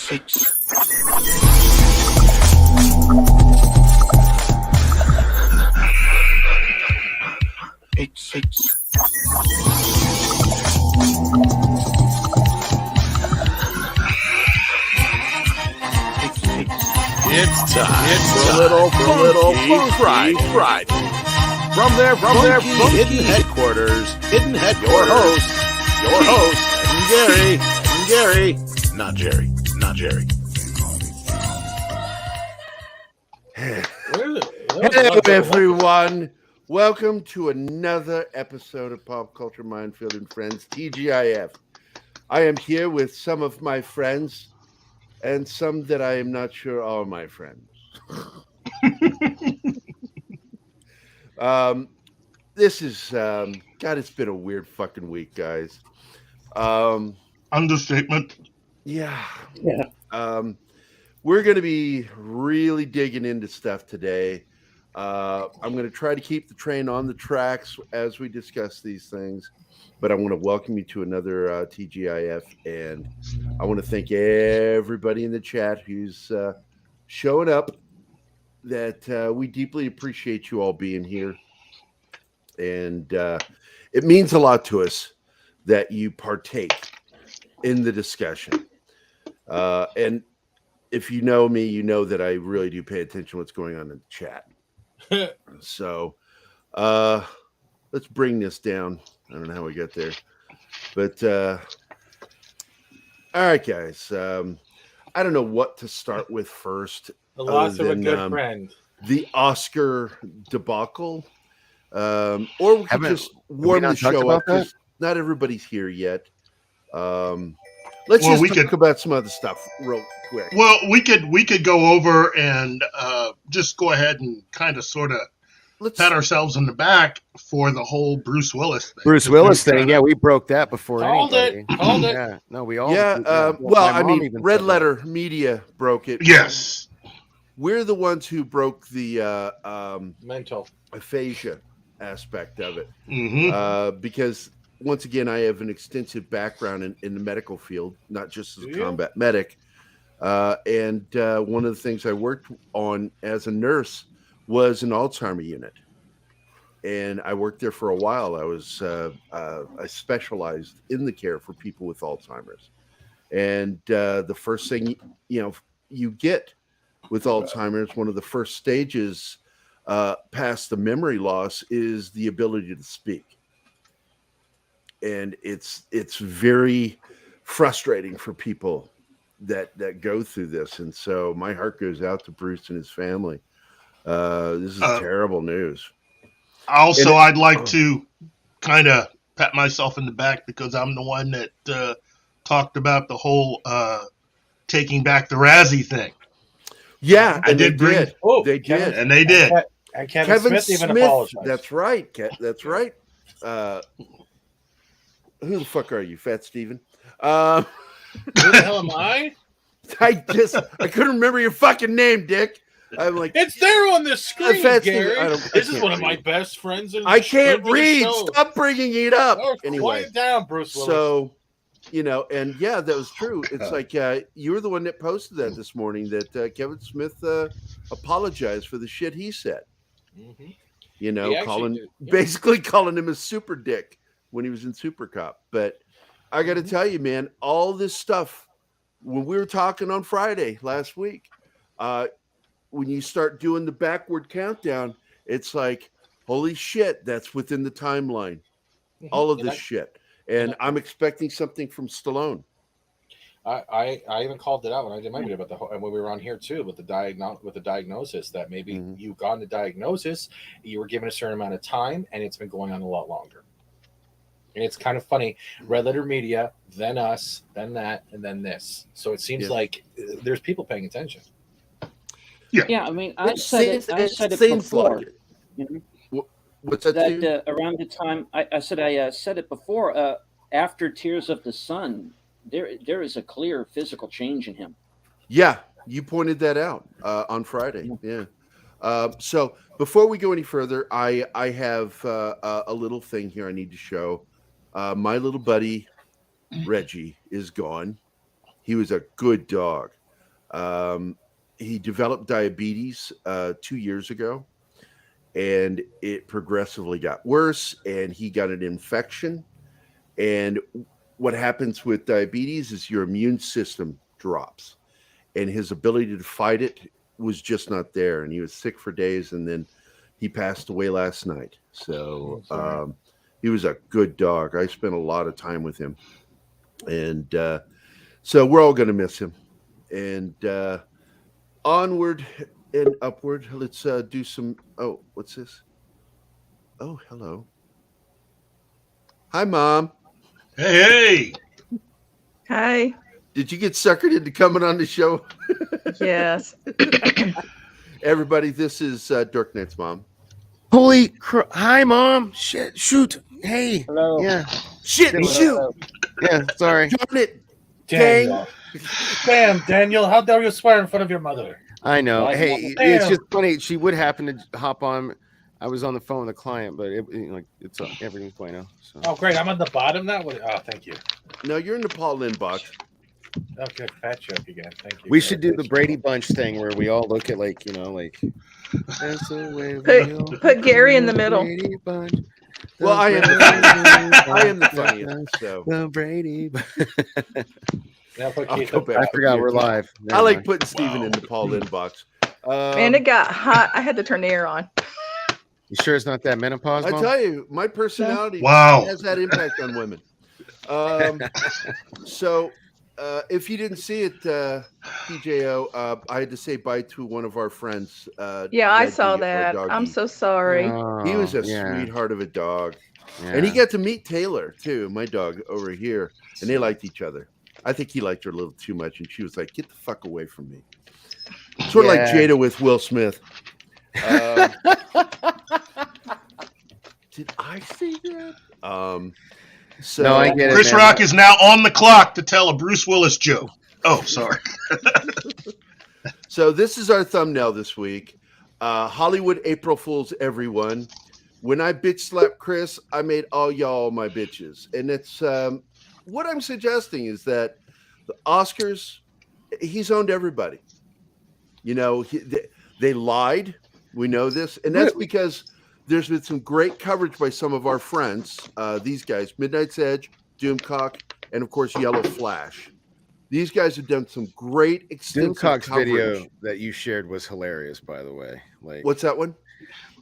It's time for a little Friday. From their funky hidden headquarters, your host, Gary. Not Jerry. Hello, everyone. Welcome to another episode of Pop Culture Minefield and Friends, TGIF. I am here with some of my friends and some that I am not sure are my friends. This is, God, it's been a weird fucking week, guys. Understatement. Yeah. We're going to be really digging into stuff today. I'm going to try to keep the train on the tracks as we discuss these things, but I want to welcome you to another TGIF, and I want to thank everybody in the chat who's showing up. That we deeply appreciate you all being here, and it means a lot to us that you partake in the discussion. And if you know me, you know that I really do pay attention to what's going on in the chat. So let's bring this down. I don't know how we got there, but all right, guys. I don't know what to start with first. The loss of a good friend. The Oscar debacle. Or we could just warm the show up because not everybody's here yet. Let's talk about some other stuff real quick. Well, we could go over and just go ahead and kind of sort of pat ourselves on the back for the whole Bruce Willis thing. Yeah, we broke that before Called anybody. Called it. Yeah, no, we all. Yeah, well, I mean, Red Letter Media broke it. Yes. We're the ones who broke the mental aphasia aspect of it. Mm-hmm. Because once again, I have an extensive background in the medical field, not just as a combat medic. And one of the things I worked on as a nurse was an Alzheimer's unit. And I worked there for a while. I was I specialized in the care for people with Alzheimer's. And the first thing you get with Alzheimer's, one of the first stages past the memory loss is the ability to speak. And it's very frustrating for people that go through this. And so my heart goes out to Bruce and his family. This is terrible news. Also, I'd like to kind of pat myself in the back because I'm the one that talked about the whole taking back the Razzie thing. Yeah, and they did. They did. And they did. And Kevin Smith even apologized. That's right. That's right. Who the fuck are you, Fat Steven? Who the hell am I? I couldn't remember your fucking name, Dick. I'm like, it's there on the screen, Gary. This is one of my best friends. I can't read. Stop bringing it up. Oh, anyway, quiet down, Bruce Willis. So, and yeah, that was true. It's like you were the one that posted that this morning that Kevin Smith apologized for the shit he said. Mm-hmm. Basically calling him a super dick when he was in Super Cop. But I got to tell you, man, all this stuff, when we were talking on Friday last week, when you start doing the backward countdown, it's like, holy shit, that's within the timeline. All of this shit. And I'm expecting something from Stallone. I even called it out when I did my video about when we were on here too with the diagnosis that maybe you got the diagnosis, you were given a certain amount of time, and it's been going on a lot longer. And it's kind of funny. Red Letter Media, then us, then that, and then this. So it seems like there's people paying attention. Yeah. I mean, I said it before. What's that? Around the time I said it before. After Tears of the Sun, there is a clear physical change in him. Yeah, you pointed that out on Friday. Yeah. So before we go any further, I have a little thing here I need to show. My little buddy Reggie is gone. He was a good dog. He developed diabetes 2 years ago, and it progressively got worse, and he got an infection. And what happens with diabetes is your immune system drops, and his ability to fight it was just not there. And he was sick for days, and then he passed away last night. So he was a good dog. I spent a lot of time with him, and so we're all going to miss him. And onward and upward. Let's do some. Oh, what's this? Oh, hello. Hi, Mom. Hey. Hi. Did you get suckered into coming on the show? Yes. Everybody, this is Dorknet's mom. Holy crap. Hi, Mom. Shit. Shoot. Hey. Hello. Yeah. Shit, shoot. Yeah. Sorry. Darn it. Daniel. Damn, Daniel, how dare you swear in front of your mother? I know. Like, Hey, damn. it's just funny. She would happen to hop on. I was on the phone with a client, but it's everything's fine now. So. Oh, great. I'm on the bottom now? Oh, thank you. No, you're in the Paul Lynn box. Okay, fat joke again. Thank you. We should do the Brady Bunch thing where we all look at that's the way Put Gary in the middle. Brady Bunch. Well, I am the funniest. So The Brady Bunch. Now put I'll Keith go up. back. I forgot we're live. I like putting Steven in the Paul Lynn box. Man, it got hot. I had to turn the air on. You sure it's not that menopause? I Mom? tell you, my personality Wow. has that impact on women. So if you didn't see it, PJO, I had to say bye to one of our friends. Yeah, I Reggie, saw our that. doggy. I'm so sorry. Oh, He was a yeah, sweetheart of a dog. yeah. And he got to meet Taylor, too, my dog over here. And they liked each other. I think he liked her a little too much. And she was like, get the fuck away from me. Sort of like Yeah. Jada with Will Smith. Did I say that? So No, I get it. Chris man. Rock is now on the clock to tell a Bruce Willis joke. Oh, sorry. So this is our thumbnail this week. Hollywood April Fools, everyone. When I bitch slapped Chris, I made all y'all my bitches. And it's what I'm suggesting is that the Oscars, he's owned everybody. You know, they lied. We know this. And that's because there's been some great coverage by some of our friends. These guys, Midnight's Edge, Doomcock, and of course, Yellow Flash. These guys have done some great extensive Doomcock's coverage. video that you shared was hilarious, by the way. Like, What's that one?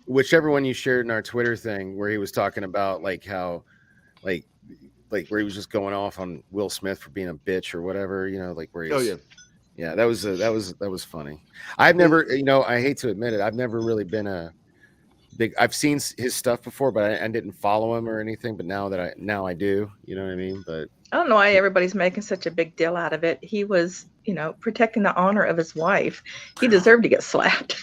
whichever one you shared in our Twitter thing, where he was talking about like how, like where he was just going off on Will Smith for being a bitch or whatever, you know, like where he was, yeah, that was funny. I've never, you know, I hate to admit it, I've never really been a big. I've seen his stuff before, but I didn't follow him or anything. But now I do, you know what I mean? But I don't know why everybody's making such a big deal out of it. He was, you know, protecting the honor of his wife. He deserved to get slapped.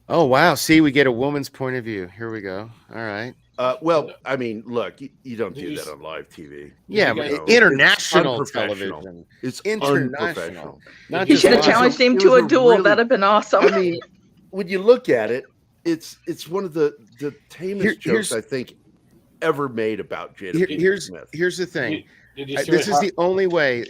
oh wow, see, we get a woman's point of view. Here we go. All right. Well, I mean, look, you don't do that on live TV. Yeah, You but guys- international it's unprofessional. television. It's International. unprofessional. Not You just should have live. challenged him It to was a a duel. really- That'd have been awesome. I mean, when you look at it, it's one of the tamest Here's- jokes I think ever made about Jada Pinkett Here's Smith. the thing. Did you see This what is the only way.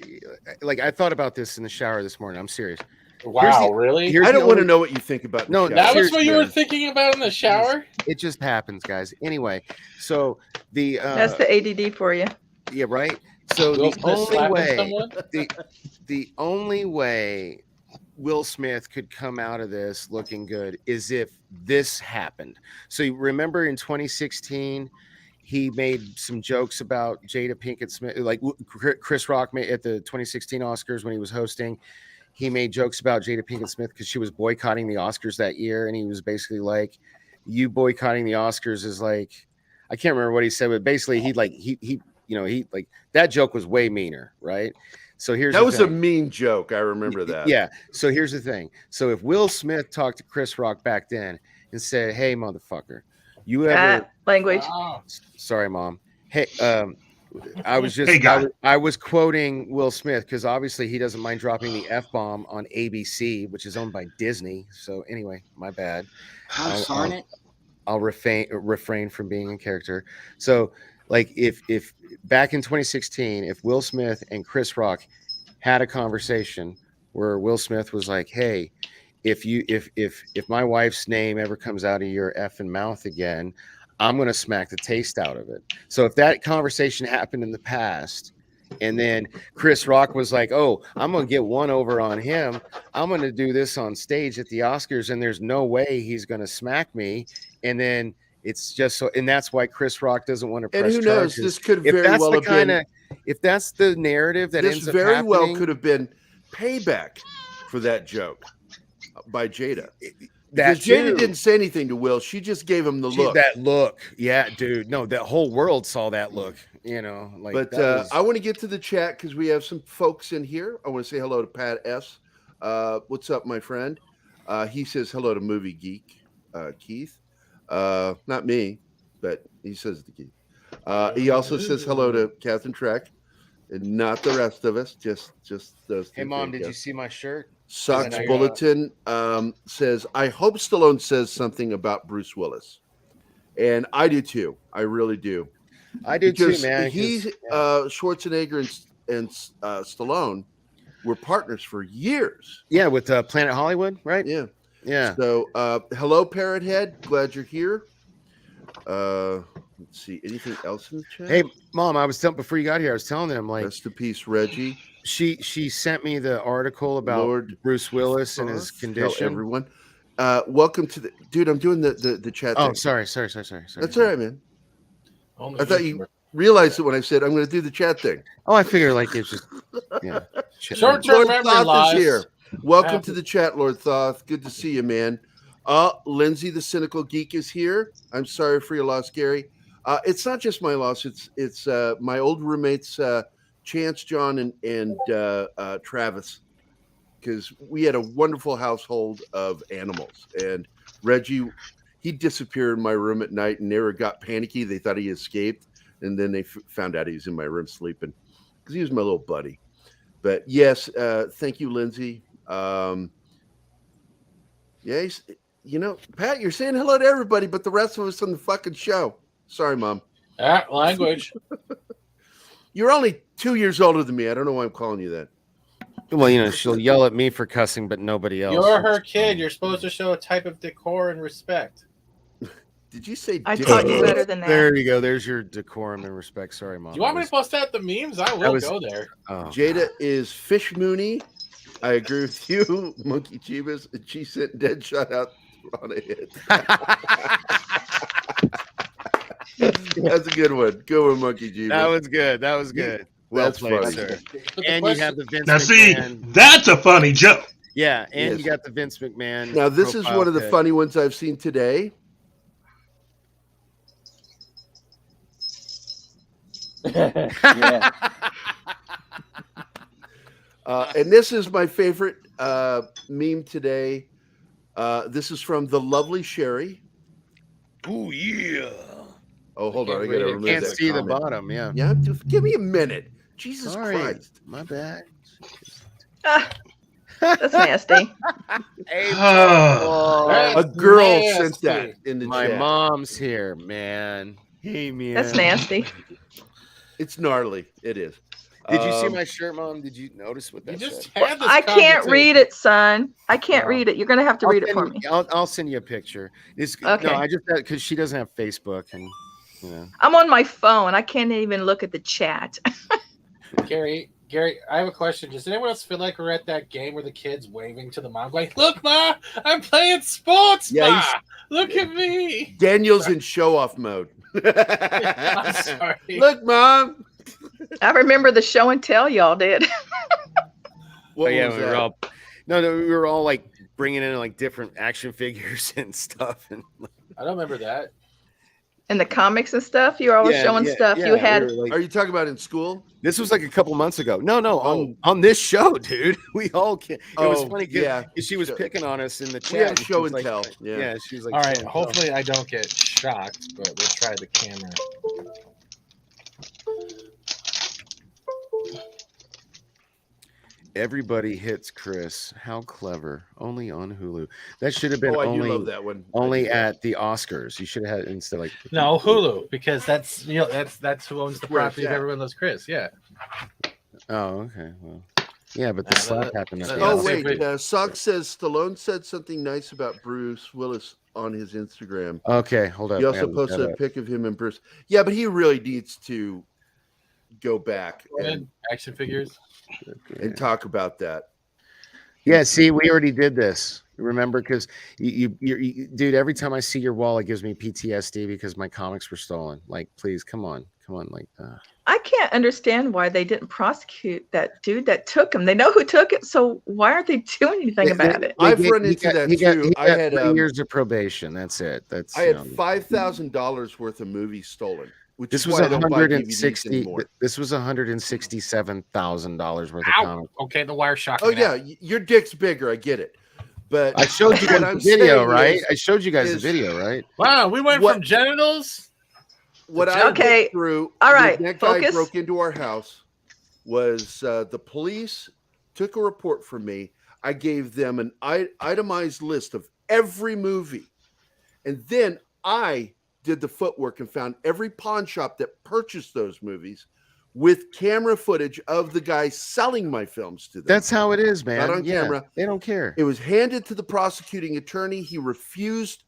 Like I thought about this in the shower this morning. I'm serious. Wow, the- really? here's I the don't want to only- know what you think about the No, show. That was seriously, what you were man. thinking about in the shower? It just happens, guys. Anyway, so the That's the ADD for you. yeah, right. So Will the Smith only slapping way someone? the only way Will Smith could come out of this looking good is if this happened. So you remember in 2016, he made some jokes about Jada Pinkett Smith, like Chris Rock made at the 2016 Oscars when he was hosting. He made jokes about Jada Pinkett Smith because she was boycotting the Oscars that year, and he was basically like, "You boycotting the Oscars is like," I can't remember what he said, but basically he that joke was way meaner, right? So here's That the was thing. a mean joke. I remember that. Yeah. So here's the thing. So if Will Smith talked to Chris Rock back then and said, "Hey, motherfucker, you ever?" That language. Wow. Sorry, Mom. Hey, I was just Hey, guy. I was quoting Will Smith because obviously he doesn't mind dropping the F-bomb on ABC, which is owned by Disney. So anyway, my bad. Gosh darn it. I'll refrain from being in character. So like if back in 2016, if Will Smith and Chris Rock had a conversation, where Will Smith was like, "Hey, if my wife's name ever comes out of your effing mouth again, I'm gonna smack the taste out of it." So if that conversation happened in the past, and then Chris Rock was like, "Oh, I'm gonna get one over on him. I'm gonna do this on stage at the Oscars, and there's no way he's gonna smack me," and then it's just so, and that's why Chris Rock doesn't want to press And who knows? charges. This could If very that's well the have been. kind of, if that's the narrative that This ends up very well happening, could have been payback for that joke by Jada. that Because Jada too. didn't say anything to Will. She just gave him the look. That look, yeah, dude. No, that whole world saw that look. You know, like. But that was... I want to get to the chat because we have some folks in here. I want to say hello to Pat S. What's up, my friend? He says hello to Movie Geek, Keith. Not me, but he says the Keith. He also says hello to Catherine Trek, and not the rest of us. Just those. Hey, Mom, did you see my shirt? Sucks Bulletin says, I hope Stallone says something about Bruce Willis. And I do too. I really do. I do because too, man. Schwarzenegger and Stallone were partners for years. Yeah, with Planet Hollywood, right? Yeah. Yeah. So, hello, Parrot Head. Glad you're here. Let's see. Anything else in the chat? Hey, Mom, I was telling before you got here, I was telling them, like, rest in peace, Reggie. She sent me the article about Lord Bruce Willis and his condition. Tell everyone. Welcome to the dude. I'm doing the chat. Oh, thing. sorry. That's all right, man. Only I thought you realized it when I said I'm going to do the chat thing. Oh, I figured like it's just yeah. Short-term Lord memory Thoth loss. is here. Welcome to the chat, Lord Thoth. Good to see you, man. Lindsay, the cynical geek, is here. I'm sorry for your loss, Gary. It's not just my loss. It's my old roommates, Chance, John, and Travis, because we had a wonderful household of animals. And Reggie, he disappeared in my room at night, and they got panicky. They thought he escaped, and then they found out he was in my room sleeping because he was my little buddy. But yes, thank you, Lindsay. Yeah, Pat, you're saying hello to everybody, but the rest of us on the fucking show. Sorry, Mom. Language. You're only 2 years older than me. I don't know why I'm calling you that. Well, she'll yell at me for cussing, but nobody else. You're her kid. You're supposed to show a type of decor and respect. Did you say? I taught you better than that. There you go. There's your decorum and respect. Sorry, Mom. Do you want me to post out the memes? I will go there. Oh. Jada is Fish Mooney. I agree with you, Monkey Chivas. And she sent Deadshot out on a hit. That's a good one. Good one, Monkey Chivas. That was good. Well That's played, funny. sir. But And you have the Vince Now, see, McMahon. that's a funny joke. Yeah, and Yes. you got the Vince McMahon. Now, this is profile one of the pic. funny ones I've seen today. Yeah. And this is my favorite meme today. This is from the lovely Sherry. Oh yeah. Oh, hold on. I Can't got to read it. remove Can't that see comment. the bottom. Yeah. Yeah, just give me a minute. Jesus Sorry. Christ. My bad. That's nasty. Hey, Oh, A That's girl nasty. sent that in the my chat. mom's here, man. Hey, man. That's nasty. It's gnarly. It is. Did you see my shirt, Mom? Did you notice what You that just said? had this I can't conversation. read it, son. I can't Oh. read it. You're gonna have to read it for me. I'll send you a picture. It's Okay. No, I just because she doesn't have Facebook and I'm on my phone. I can't even look at the chat. Gary, I have a question. Does anyone else feel like we're at that game where the kid's waving to the mom, like, "Look, Ma, I'm playing sports, Yeah, Ma. Look at me." Daniel's in show off mode. I'm sorry. Look, Mom. I remember the show and tell y'all did. What yeah, was we were that? all we were all like bringing in like different action figures and stuff and I don't remember that. In the comics and stuff, you were always showing stuff. You had we were, like, Are you talking about in school? this was like a couple months ago. No, on this show, dude. We all it was funny because she was picking on us in the chat. We have and she show was and like, tell. Yeah. she was like, All right, show and tell. hopefully I don't get shocked, but we'll try the camera. Everybody hits Chris. How clever. Only on Hulu. That should have been Oh, I do only love that one. only at the Oscars. You should have had it instead like No, Hulu, because that's that's who owns the Where it's property of at. Everyone Loves Chris. Yeah. Oh, okay. Well, Yeah, but the slap happened. At the Oh end. wait, Sock says Stallone said something nice about Bruce Willis on his Instagram. Okay, hold up. He also posted a pic of him and Bruce. Yeah, but he really needs to go back and action figures and talk about that. Yeah, see, we already did this. Remember, because you, dude, every time I see your wall, it gives me PTSD because my comics were stolen. Like, please, come on, like. I can't understand why they didn't prosecute that dude that took him. They know who took it, so why aren't they doing anything about it? I've run into that too. I had 3 years of probation. That's it. I had $5,000 worth of movies stolen. Which this is was why I don't buy DVDs $160. anymore. This was $167,000 worth of comics. Okay, the wire shock. Oh yeah, your dick's bigger. I get it, but I showed you guys the video, right? I showed you guys the video, right? Wow, we went from genitals. What I went through, all right, that guy broke into our house. Was the police took a report from me? I gave them an itemized list of every movie, and then I did the footwork and found every pawn shop that purchased those movies with camera footage of the guy selling my films to them. That's how it is, man. Not on camera. They don't care. It was handed to the prosecuting attorney. He refused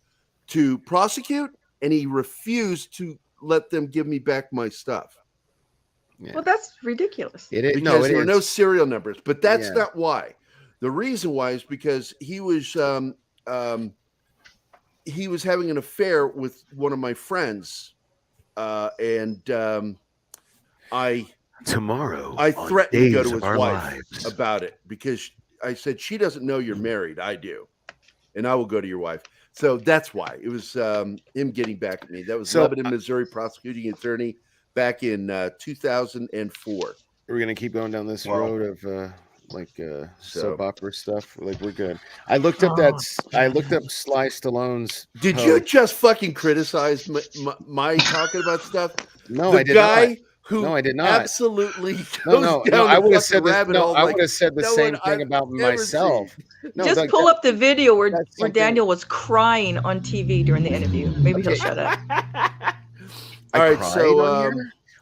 to prosecute, and he refused to let them give me back my stuff. Yeah. Well, that's ridiculous. Because there were no serial numbers, but that's not why. The reason why is because he was having an affair with one of my friends, and I threatened to go to his wife about it because I said, she doesn't know you're married. I do, and I will go to your wife. So that's why it was him getting back at me. That was Lebanon, Missouri prosecuting attorney back in 2004. We're gonna keep going down this road of soap opera stuff. Like, we're good. I looked up Sly Stallone's. Did you just fucking criticize my talking about stuff? No, I did not. No, I did not. Absolutely. No. I would have said this. No, I would have said the same thing about myself. No, just pull up the video where Daniel was crying on TV during the interview. Maybe he'll shut up. All right, so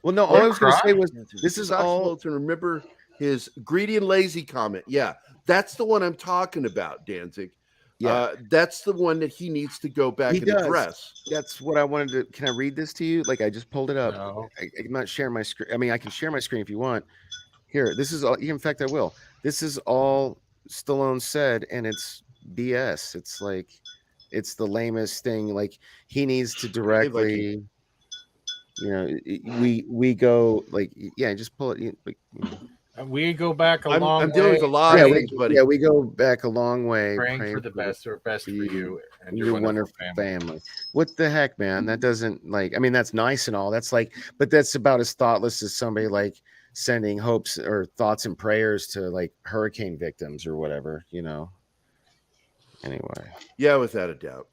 well, no, all I was going to say was this is all to remember his greedy and lazy comment. Yeah, that's the one I'm talking about, Danzig. Yeah, that's the one that he needs to go back and address. That's what I wanted to. Can I read this to you? Like, I just pulled it up. No. I'm not sharing my screen. I mean, I can share my screen if you want. Here, this is all. In fact, I will. This is all Stallone said, and it's BS. It's like, it's the lamest thing. Like, he needs to directly. We go like, just pull it. We go back a long way. I'm dealing with a lot of things, buddy. Yeah, we go back a long way. Praying for the best for you and your wonderful family. What the heck, man? That doesn't that's nice and all. That's like, but that's about as thoughtless as somebody like sending hopes or thoughts and prayers to like hurricane victims or whatever, Anyway. Yeah, without a doubt.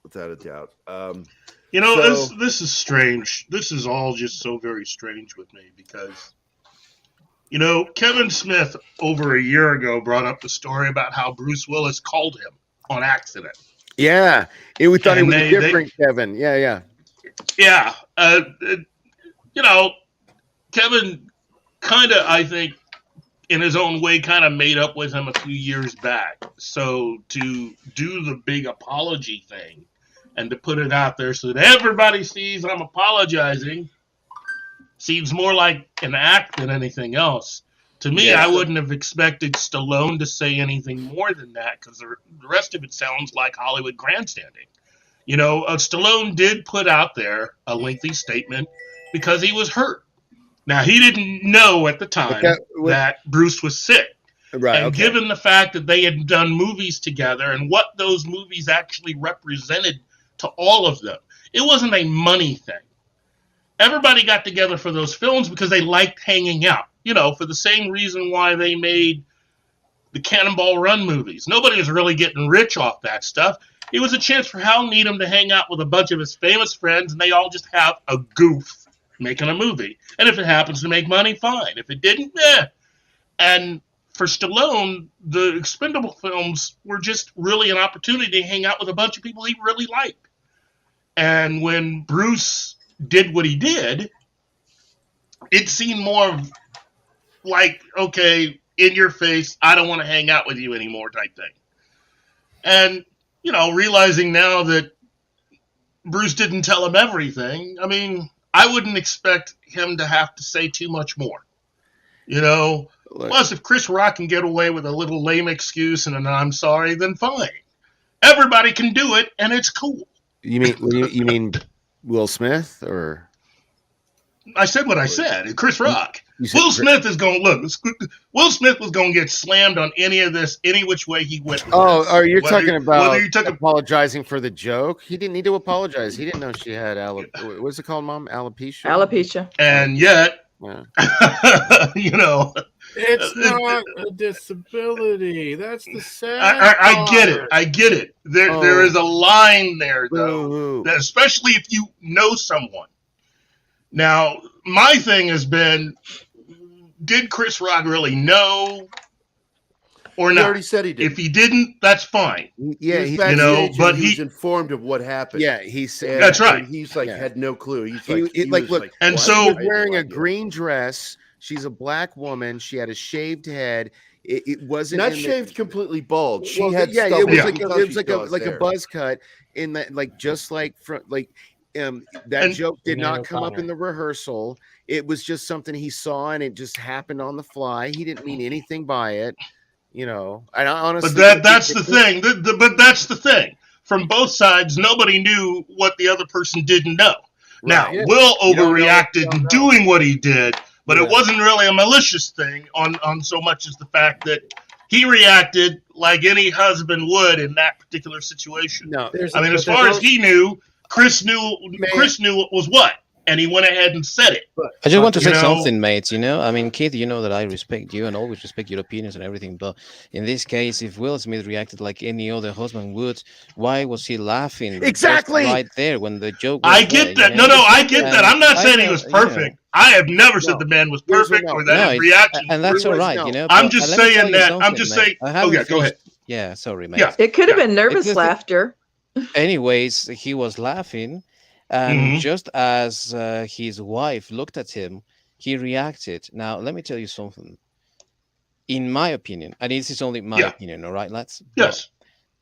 This is strange. This is all just so very strange with me because, Kevin Smith over a year ago brought up the story about how Bruce Willis called him on accident. Yeah. We thought he was different, Kevin. Yeah. Yeah. Kevin kind of, I think, in his own way, kind of made up with him a few years back. So to do the big apology thing and to put it out there so that everybody sees I'm apologizing seems more like an act than anything else. To me, I wouldn't have expected Stallone to say anything more than that because the rest of it sounds like Hollywood grandstanding. Stallone did put out there a lengthy statement because he was hurt. Now, he didn't know at the time that Bruce was sick. Right. And given the fact that they had done movies together and what those movies actually represented to all of them, it wasn't a money thing. Everybody got together for those films because they liked hanging out, for the same reason why they made the Cannonball Run movies. Nobody was really getting rich off that stuff. It was a chance for Hal Needham to hang out with a bunch of his famous friends, and they all just have a goof making a movie. And if it happens to make money, fine. If it didn't, And for Stallone, the Expendable films were just really an opportunity to hang out with a bunch of people he really liked. And when Bruce did what he did, it seemed more like, okay, in your face, I don't want to hang out with you anymore type thing. And, you know, realizing now that Bruce didn't tell him everything, I mean, I wouldn't expect him to have to say too much more. You know, plus if Chris Rock can get away with a little lame excuse and an I'm sorry, then fine. Everybody can do it, and it's cool. You mean Will Smith or? I said what I said. Chris Rock. Will Smith is going to look. Will Smith was going to get slammed on any of this, any which way he went. Oh, are you talking about apologizing for the joke? He didn't need to apologize. He didn't know she had what's it called, Mom? Alopecia. Alopecia. And yet, you know, it's not a disability. That's the sad. I get it. I get it. There is a line there, though, that especially if you know someone. Now, my thing has been, did Chris Rock really know or not? He already said he did. If he didn't, that's fine. Yeah, but he's informed of what happened. Yeah, he said that's right. He's like had no clue. He's look, and so she's wearing a green dress. She's a black woman. She had a shaved head. It wasn't not shaved completely bald. She had it was like a buzz cut in that, like just like from like. That joke did not come up in the rehearsal. It was just something he saw, and it just happened on the fly. He didn't mean anything by it, you know. And I honestly, but that's the thing. But that's the thing. From both sides, nobody knew what the other person didn't know. Right. Now, Will overreacted in doing what he did, but it wasn't really a malicious thing on so much as the fact that he reacted like any husband would in that particular situation. No, I mean, as far as he knew, Chris knew it was what, and he went ahead and said it. I just want to say something, mate. You know, I mean, Keith, you know that I respect you and always respect your opinions and everything. But in this case, if Will Smith reacted like any other husband would, why was he laughing? Exactly right there when the joke was I get that. No, I get that. I'm not saying he was perfect. You know, I have never said the man was perfect or that his reaction. And that's all right. You know, I'm just saying that. I'm just saying. Oh yeah, go ahead. Yeah, sorry, mate. Yeah. It could have been nervous laughter. Anyways, he was laughing, and just as his wife looked at him, he reacted. Now, let me tell you something. In my opinion, and this is only my opinion, all right, lads? Yes.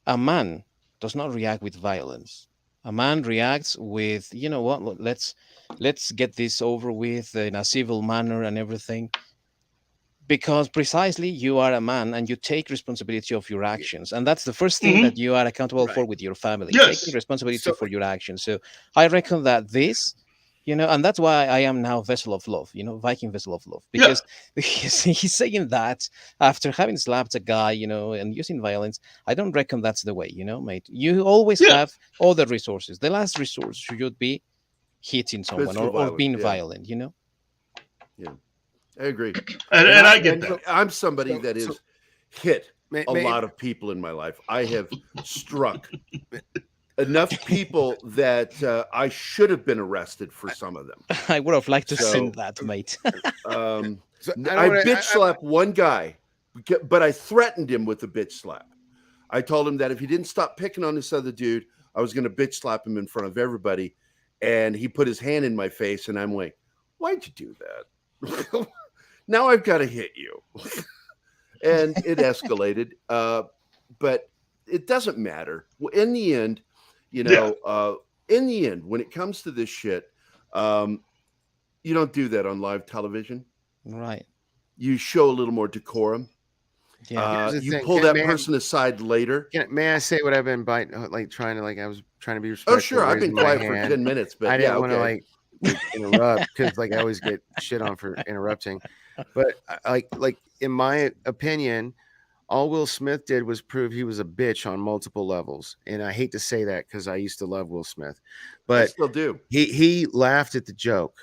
A man does not react with violence. A man reacts with, you know what, let's get this over with in a civil manner and everything. Because precisely you are a man and you take responsibility of your actions. And that's the first thing that you are accountable for with your family. Yes. Taking responsibility for your actions. So I reckon that this, you know, and that's why I am now vessel of love, you know, Viking vessel of love. Because he's saying that after having slapped a guy, you know, and using violence, I don't reckon that's the way, you know, mate. You always have other resources. The last resource should be hitting someone or being violent, you know? Yeah. I agree. And I get that. I'm somebody that has hit a lot of people in my life. I have struck enough people that I should have been arrested for some of them. I would have liked to see that, mate. I bitch slapped one guy, but I threatened him with a bitch slap. I told him that if he didn't stop picking on this other dude, I was going to bitch slap him in front of everybody. And he put his hand in my face, and I'm like, why'd you do that? Now I've got to hit you. And it escalated. But it doesn't matter. In the end, you know, in the end, when it comes to this shit, you don't do that on live television. Right. You show a little more decorum. Yeah. You pull that person aside later. May I say what I've been I was trying to be respectful. Oh, sure. I've been quiet for 10 minutes, but I didn't want to interrupt because I always get shit on for interrupting. But like in my opinion, all Will Smith did was prove he was a bitch on multiple levels. And I hate to say that because I used to love Will Smith, but I still do. He laughed at the joke.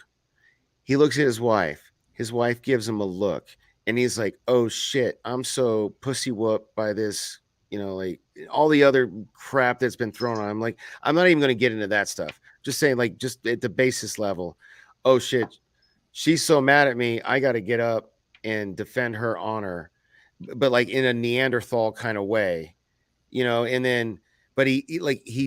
He looks at his wife. His wife gives him a look, and he's like, "Oh shit, I'm so pussy whooped by this." You know, like all the other crap that's been thrown on him. Like, I'm not even going to get into that stuff. Just saying, like, just at the basis level. Oh shit, she's so mad at me. I got to get up and defend her honor, but like in a Neanderthal kind of way, you know. And then, but he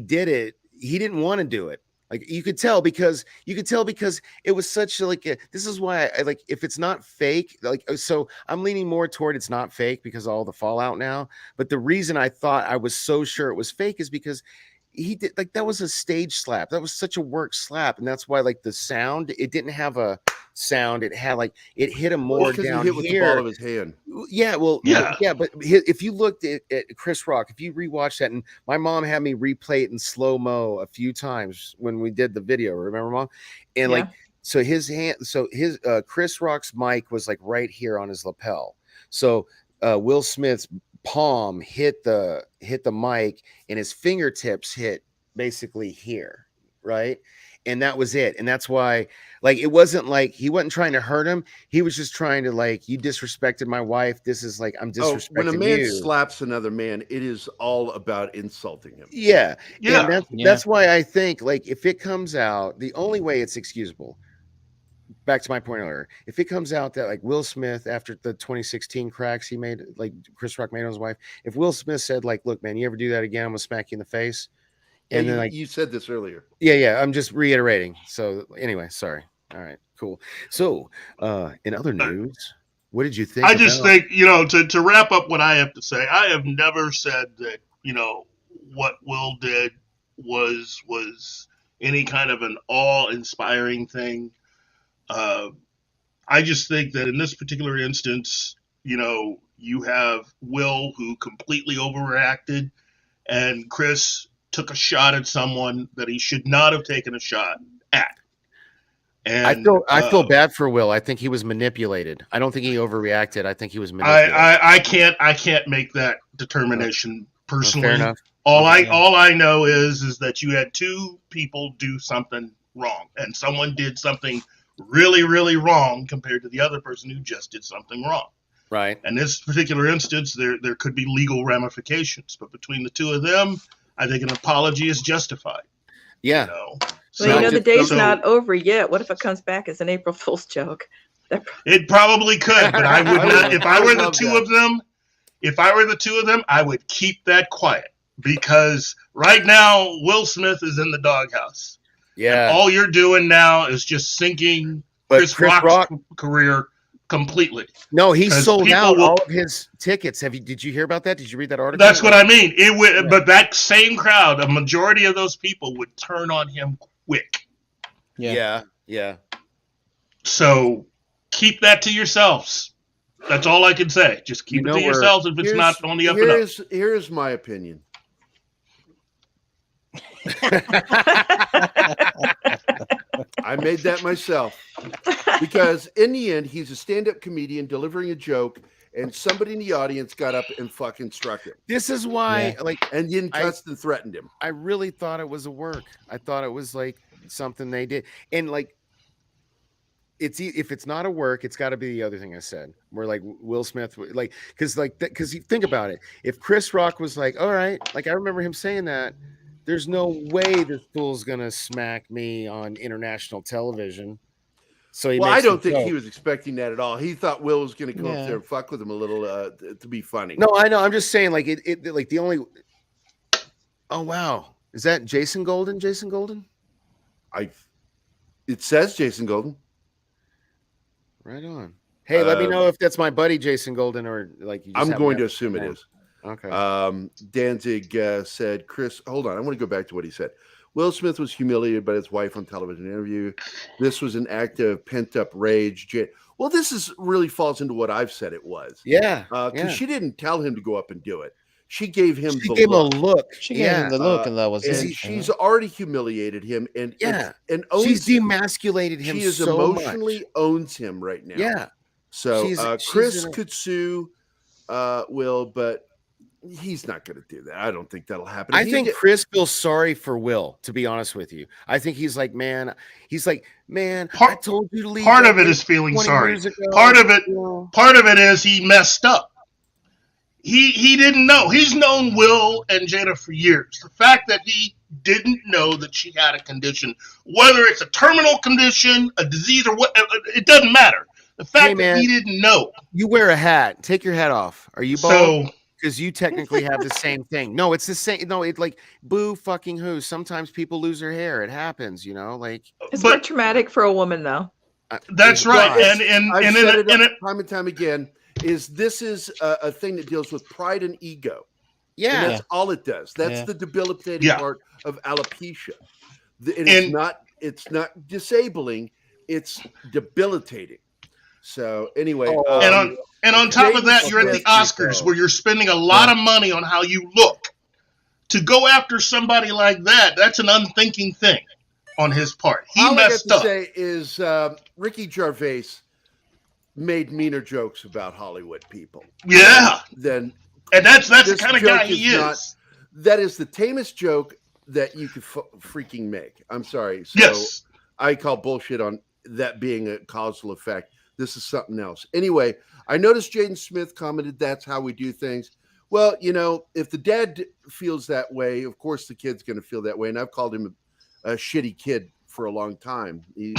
did it. He didn't want to do it. Like you could tell because it was such like this is why I like if it's not fake, like so I'm leaning more toward it's not fake because of all the fallout now. But the reason I thought I was so sure it was fake is because he did like that was a stage slap. That was such a work slap, and that's why like the sound, it didn't have a sound. It had like it hit him more down he hit with the ball of his hand. Yeah, well, yeah. But if you looked at Chris Rock, if you rewatch that, and my mom had me replay it in slow mo a few times when we did the video. Remember, Mom? And like, so his hand, so his Chris Rock's mic was like right here on his lapel. So Will Smith's palm hit the mic, and his fingertips hit basically here, right? And that was it. And that's why, like, it wasn't like he wasn't trying to hurt him. He was just trying to, like, you disrespected my wife. This is like, I'm disrespecting when a man you. slaps another man, it is all about insulting him. Yeah. And that's why I think, like, if it comes out, the only way it's excusable, back to my point earlier, if it comes out that, like, Will Smith, after the 2016 cracks he made, like, Chris Rock made on his wife, if Will Smith said, like, look, man, you ever do that again, I'm going to smack you in the face. And then, like, you said this earlier. Yeah. I'm just reiterating. So anyway, sorry. All right, cool. So in other news, what did you think? I just think, to wrap up what I have to say, I have never said that, what Will did was any kind of an awe-inspiring thing. I just think that in this particular instance, you have Will who completely overreacted, and Chris took a shot at someone that he should not have taken a shot at. And I feel bad for Will. I think he was manipulated. I don't think he overreacted. I think he was manipulated. I can't make that determination personally. Fair enough. All I know is that you had two people do something wrong, and someone did something really, really wrong compared to the other person who just did something wrong. Right. In this particular instance, there could be legal ramifications, but between the two of them, I think an apology is justified. Yeah. Well, the day's not over yet. What if it comes back as an April Fool's joke? It probably could, but I would not. If I were the two of them, I would keep that quiet, because right now Will Smith is in the doghouse. Yeah. And all you're doing now is just sinking Chris Rock's career completely. No, he sold out all of his tickets. Did you hear about that? Did you read that article? That's what I mean. It would, but that same crowd, a majority of those people would turn on him quick. Yeah. So keep that to yourselves. That's all I can say. Just keep it to yourselves if it's not on the up and up. Here's my opinion. I made that myself, because in the end, he's a stand-up comedian delivering a joke, and somebody in the audience got up and fucking struck him. This is why, and then cussed and threatened him. I really thought it was a work. I thought it was like something they did, and like, if it's not a work, it's got to be the other thing I said. Where like Will Smith, like, because you think about it, if Chris Rock was like, all right, like I remember him saying that. There's no way this fool's gonna smack me on international television. So I don't think he was expecting that at all. He thought Will was gonna come up there and fuck with him a little to be funny. No, I know. I'm just saying, like it like the only. Oh wow, is that Jason Golden? Jason Golden? It says Jason Golden. Right on. Hey, let me know if that's my buddy Jason Golden or like. I'm going to assume it is. Okay. Danzig said, Chris, hold on. I want to go back to what he said. Will Smith was humiliated by his wife on television interview. This was an act of pent-up rage. Well, this really falls into what I've said it was. Yeah. Because she didn't tell him to go up and do it. She gave him the look. She gave him the look, and that was it. She's already humiliated him, and she's demasculated him. She emotionally owns him right now. Yeah. So Chris could sue Will, but he's not going to do that. I don't think that'll happen. I think Chris feels sorry for Will, to be honest with you. I think he's like, man, I told you to leave. Part of it is feeling sorry. Part of it is he messed up. He didn't know. He's known Will and Jada for years. The fact that he didn't know that she had a condition, whether it's a terminal condition, a disease, or what, it doesn't matter. The fact that he didn't know. You wear a hat. Take your hat off. Are you bald? because you technically have the same thing. No, it's the same. No, it's like boo fucking who. Sometimes people lose their hair. It happens, like. It's more traumatic for a woman, though. That's right. I've said it and time and time again. This is a thing that deals with pride and ego. Yeah, and that's all it does. That's the debilitating part of alopecia. It's not disabling. It's debilitating. So anyway, on top of that, you're at the Oscars where you're spending a lot of money on how you look. To go after somebody like that, that's an unthinking thing on his part. He messed up. All I got to say is Ricky Gervais made meaner jokes about Hollywood people. Yeah. And that's the kind of guy he is. That is the tamest joke that you could freaking make. I'm sorry. So yes. I call bullshit on that being a causal effect. This is something else. Anyway, I noticed Jaden Smith commented that's how we do things. Well, if the dad feels that way, of course the kid's going to feel that way. And I've called him a shitty kid for a long time. He's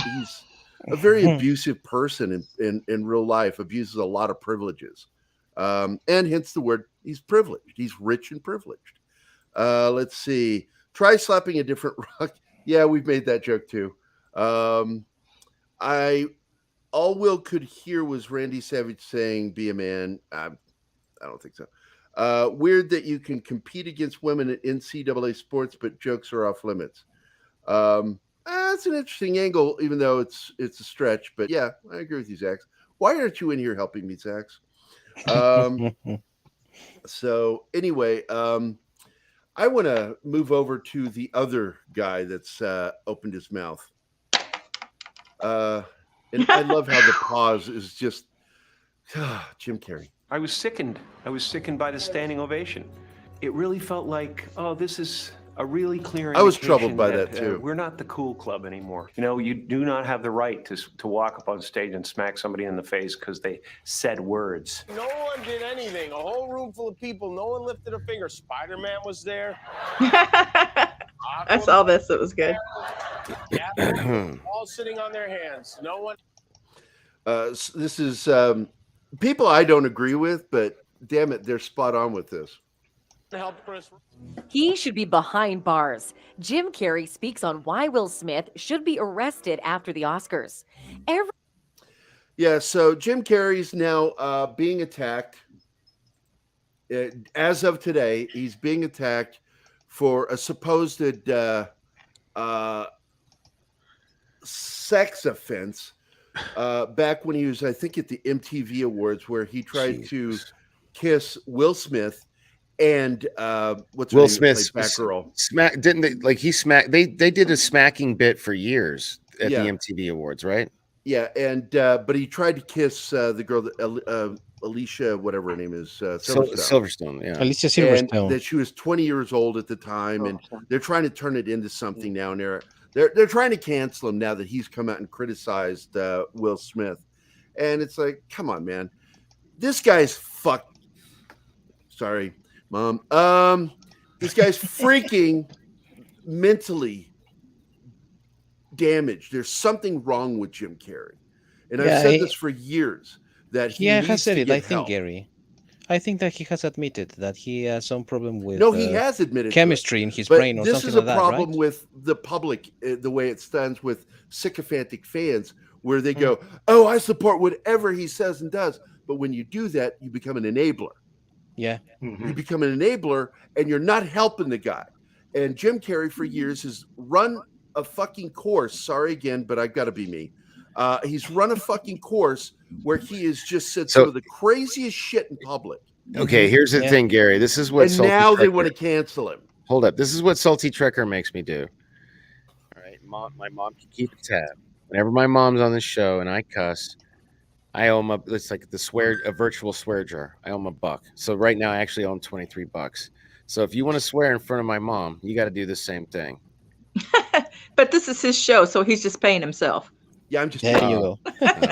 a very abusive person in real life, abuses a lot of privileges. And hence the word, he's privileged. He's rich and privileged. Let's see. Try slapping a different rock. Yeah, we've made that joke too. All Will could hear was Randy Savage saying, be a man. I don't think so. Weird that you can compete against women at NCAA sports, but jokes are off limits. That's an interesting angle, even though it's a stretch. But yeah, I agree with you, Zax. Why aren't you in here helping me, Zax? So anyway, I want to move over to the other guy that's opened his mouth. And I love how the pause is just Jim Carrey. I was sickened. I was sickened by the standing ovation. It really felt like, this is a really clear indication. I was troubled by that too. We're not the cool club anymore. You do not have the right to walk up on stage and smack somebody in the face because they said words. No one did anything. A whole room full of people. No one lifted a finger. Spider-Man was there. I saw this. It was good. Yeah, all sitting on their hands. No one. This is people I don't agree with, but damn it, they're spot on with this. He should be behind bars. Jim Carrey speaks on why Will Smith should be arrested after the Oscars. So Jim Carrey's now being attacked. As of today, he's being attacked for a supposed sex offense back when he was, I think, at the MTV Awards, where he tried to kiss Will Smith. And what's Will Smith's Batgirl? Didn't they, like, he smacked? They did a smacking bit for years at the MTV Awards, right? Yeah, and but he tried to kiss the girl that Alicia, whatever her name is, Silverstone. Yeah, Alicia Silverstone. And that she was 20 years old at the time, and they're trying to turn it into something now. And they're trying to cancel him now that he's come out and criticized Will Smith. And it's like, come on, man, this guy's fucked. Sorry, Mom. This guy's freaking mentally damaged. There's something wrong with Jim Carrey, and I've said this for years. That he has said it. I think help. Gary. I think that he has admitted that he has some problem with. No, he has admitted chemistry in his brain or something like that. This is a problem with the public, the way it stands with sycophantic fans, where they go, "Oh, I support whatever he says and does," but when you do that, you become an enabler. Yeah, you become an enabler, and you're not helping the guy. And Jim Carrey for years has run a fucking course. Sorry again, but I've got to be me. He's run a fucking course where he has just said some of the craziest shit in public. Okay, here's the thing, Gary. This is what. And now they want to cancel him. Hold up. This is what Salty Trekker makes me do. All right, my mom can keep a tab. Whenever my mom's on the show and I cuss, I owe him it's like a virtual swear jar. I owe him $1. So right now I actually owe him $23. So if you want to swear in front of my mom, you got to do the same thing. But this is his show, so he's just paying himself. Yeah, I'm just. There you go.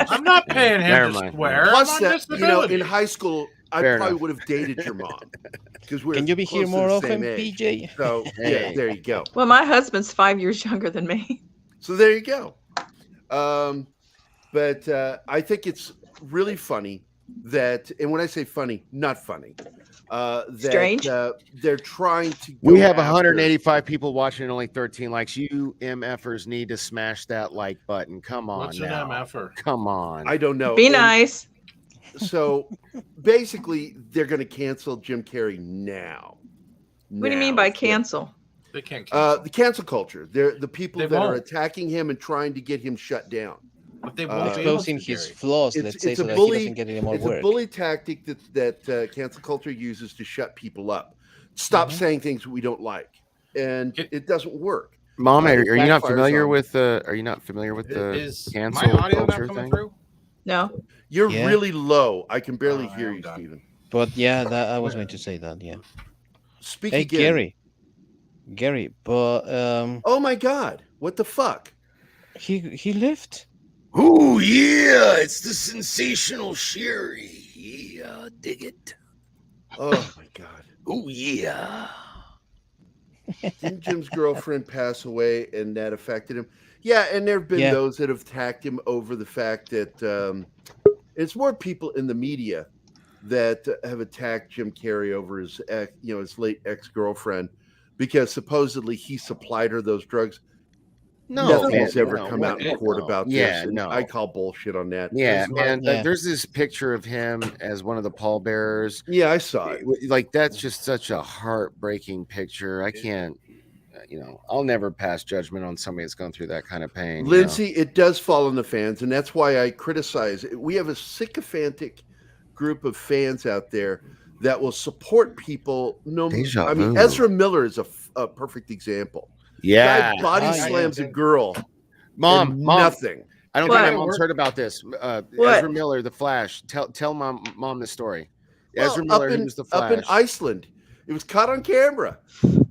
I'm not paying him to swear. Plus, that, in high school, I probably would have dated your mom. Can you be here more often, PJ? So yeah, there you go. Well, my husband's 5 years younger than me. So there you go. But I think it's really funny that, and when I say funny, not funny. Strange. They're trying to. We go have after- 185 people watching and only 13 likes. You MFers need to smash that like button. Come on. What's an now. MFer? Come on. I don't know. Be And nice. So basically, they're going to cancel Jim Carrey now. What do you mean by cancel? They can't cancel. The cancel culture. They're the people They that are won't. attacking him and trying to get him shut down. But they won't be able to, Exposing his Gary. flaws, let's say, so that he doesn't get any more It's work. a bully tactic that cancel culture uses to shut people up. Stop saying things we don't like, and it doesn't work. Mom, It are you not backfires familiar on with the? Are you not familiar with the Is my cancel audio not culture coming thing? through? No. You're Yeah. really low. I can barely Oh, hear I'm you, done. Stephen. But yeah, that I was going to say that. Yeah. Speak Hey, again. Gary, but Oh my God! What the fuck? he left. Oh yeah, it's the sensational Sherry. Yeah, dig it. Oh my God! Oh yeah. Didn't Jim's girlfriend pass away, and that affected him? Yeah, and there have been Yeah. those that have attacked him over the fact that it's more people in the media that have attacked Jim Carrey over his his late ex-girlfriend because supposedly he supplied her those drugs. Nothing's ever come out in court about Yeah, this. And no. I call bullshit on that. Yeah, man. Yeah. There's this picture of him as one of the pallbearers. Yeah, I saw it. Like that's just such a heartbreaking picture. I can't. I'll never pass judgment on somebody that's going through that kind of pain. Lindsay, it does fall on the fans, and that's why I criticize it. We have a sycophantic group of fans out there that will support people. Deja I mean, vu. Ezra Miller is a perfect example. Yeah. Guy body Oh, slams a girl. Mom, and mom. nothing. I don't What? think my mom's heard about this. What? Ezra Miller, The Flash. Tell mom the story. Well, Ezra Miller, up in, who's the Flash. up in Iceland, it was caught on camera,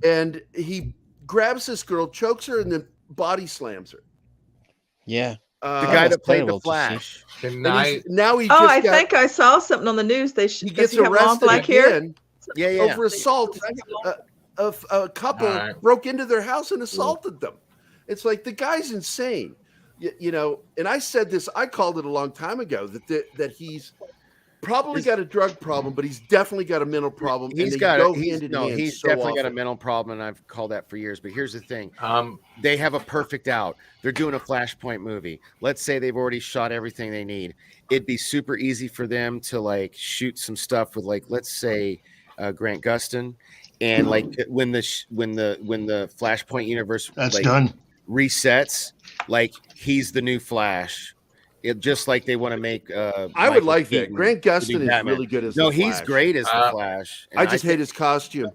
and he grabs this girl, chokes her, and then body slams her. Yeah. the Uh, guy was that played terrible the to see. Flash. Can and I? he's- now he Oh, just I got, think I saw something on the news. he Does gets he have long arrested black hair? again Yeah. over assault. A couple All right. broke into their house and assaulted them. It's like the guy's insane, And I said this. I called it a long time ago that he's probably got a drug problem, but he's definitely got a mental problem. and He's they got go it. hand in hand He's so definitely got a often. mental problem, and I've called that for years. But here's the thing: Um, they have a perfect out. They're doing a Flashpoint movie. Let's say they've already shot everything they need. It'd be super easy for them to like shoot some stuff with, like, let's say Grant Gustin, and like when the Flashpoint universe That's like done. resets, like he's the new Flash. Just like they want to make. I would Michael like that. Keaton Grant to be Gustin is Batman. really good as No, the he's Flash. great as the Flash. And I just hate his costume.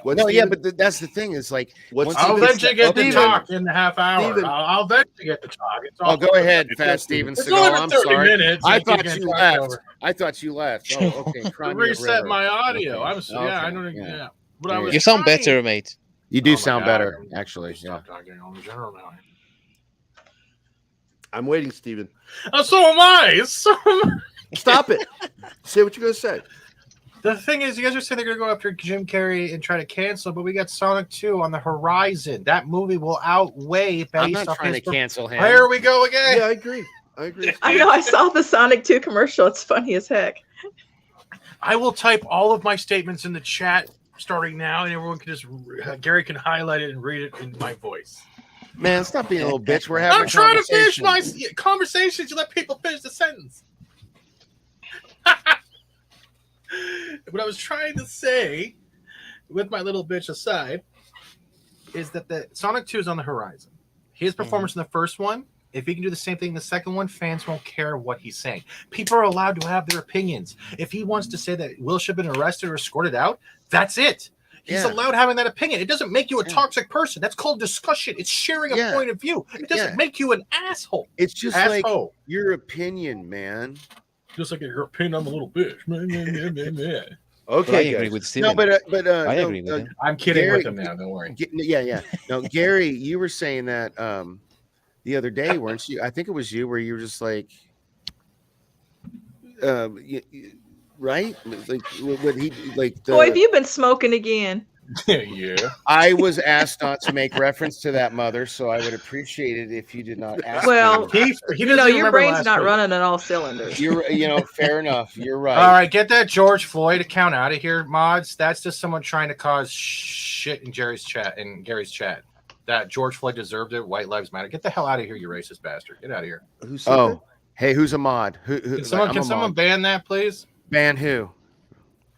What's No, yeah, Steven? but that's the thing is like. What's once I'll he let gets you that get to Steven- talk in a half hour. Steven. I'll let you get to talk. It's Oh, all go ahead, Fast Steven It's Seagal. only been I'm 30 sorry. minutes. I and thought can't you talk left. over. I thought you left. Oh, okay. Cry me a Reset river. my audio. Okay. I'm sorry. Yeah, I Okay, don't. yeah. Yeah. But I was You sound trying- better, mate. You do Oh my sound God. better, actually. Yeah. Stop talking on the general now. I'm waiting, Steven. Oh, so am I. So am I. Stop it. Say what you're going to say. The thing is, you guys are saying they're going to go after Jim Carrey and try to cancel, but we got Sonic 2 on the horizon. That movie will outweigh based I'm not off trying his to cancel him. There we go again. Yeah, I agree. I know. I saw the Sonic 2 commercial. It's funny as heck. I will type all of my statements in the chat starting now, and everyone can just Gary can highlight it and read it in my voice. Man, stop being a little bitch. We're having I'm a trying to finish conversation. my conversations. You let people finish the sentence. What I was trying to say, with my little bitch aside, is that the Sonic 2 is on the horizon. His performance in the first one, if he can do the same thing in the second one, fans won't care what he's saying. People are allowed to have their opinions. If he wants to say that Will should have been arrested or escorted out, that's it. He's Yeah. allowed having that opinion. It doesn't make you a toxic person. That's called discussion. It's sharing a point of view. It doesn't make you an asshole. It's just like your opinion, man. Just like your opinion, I'm a little bitch. Okay, I agree with Steven. No, but I no, agree with him. I'm kidding Gary- with him now. Don't worry. Yeah. No, Gary, you were saying that the other day, weren't you? I think it was you where you were just like, right? Like what he like. Boy, have you been smoking again? Yeah. I was asked not to make reference to that, Mother, so I would appreciate it if you did not ask Well, me. He you know, doesn't your remember brain's last not week. running on all cylinders. Fair enough. You're right. All right, get that George Floyd account out of here, mods. That's just someone trying to cause shit in Gary's chat. That George Floyd deserved it. White lives matter. Get the hell out of here, you racist bastard. Get out of here. Who said that? Hey, who's a mod? Can someone ban that, please? Ban who?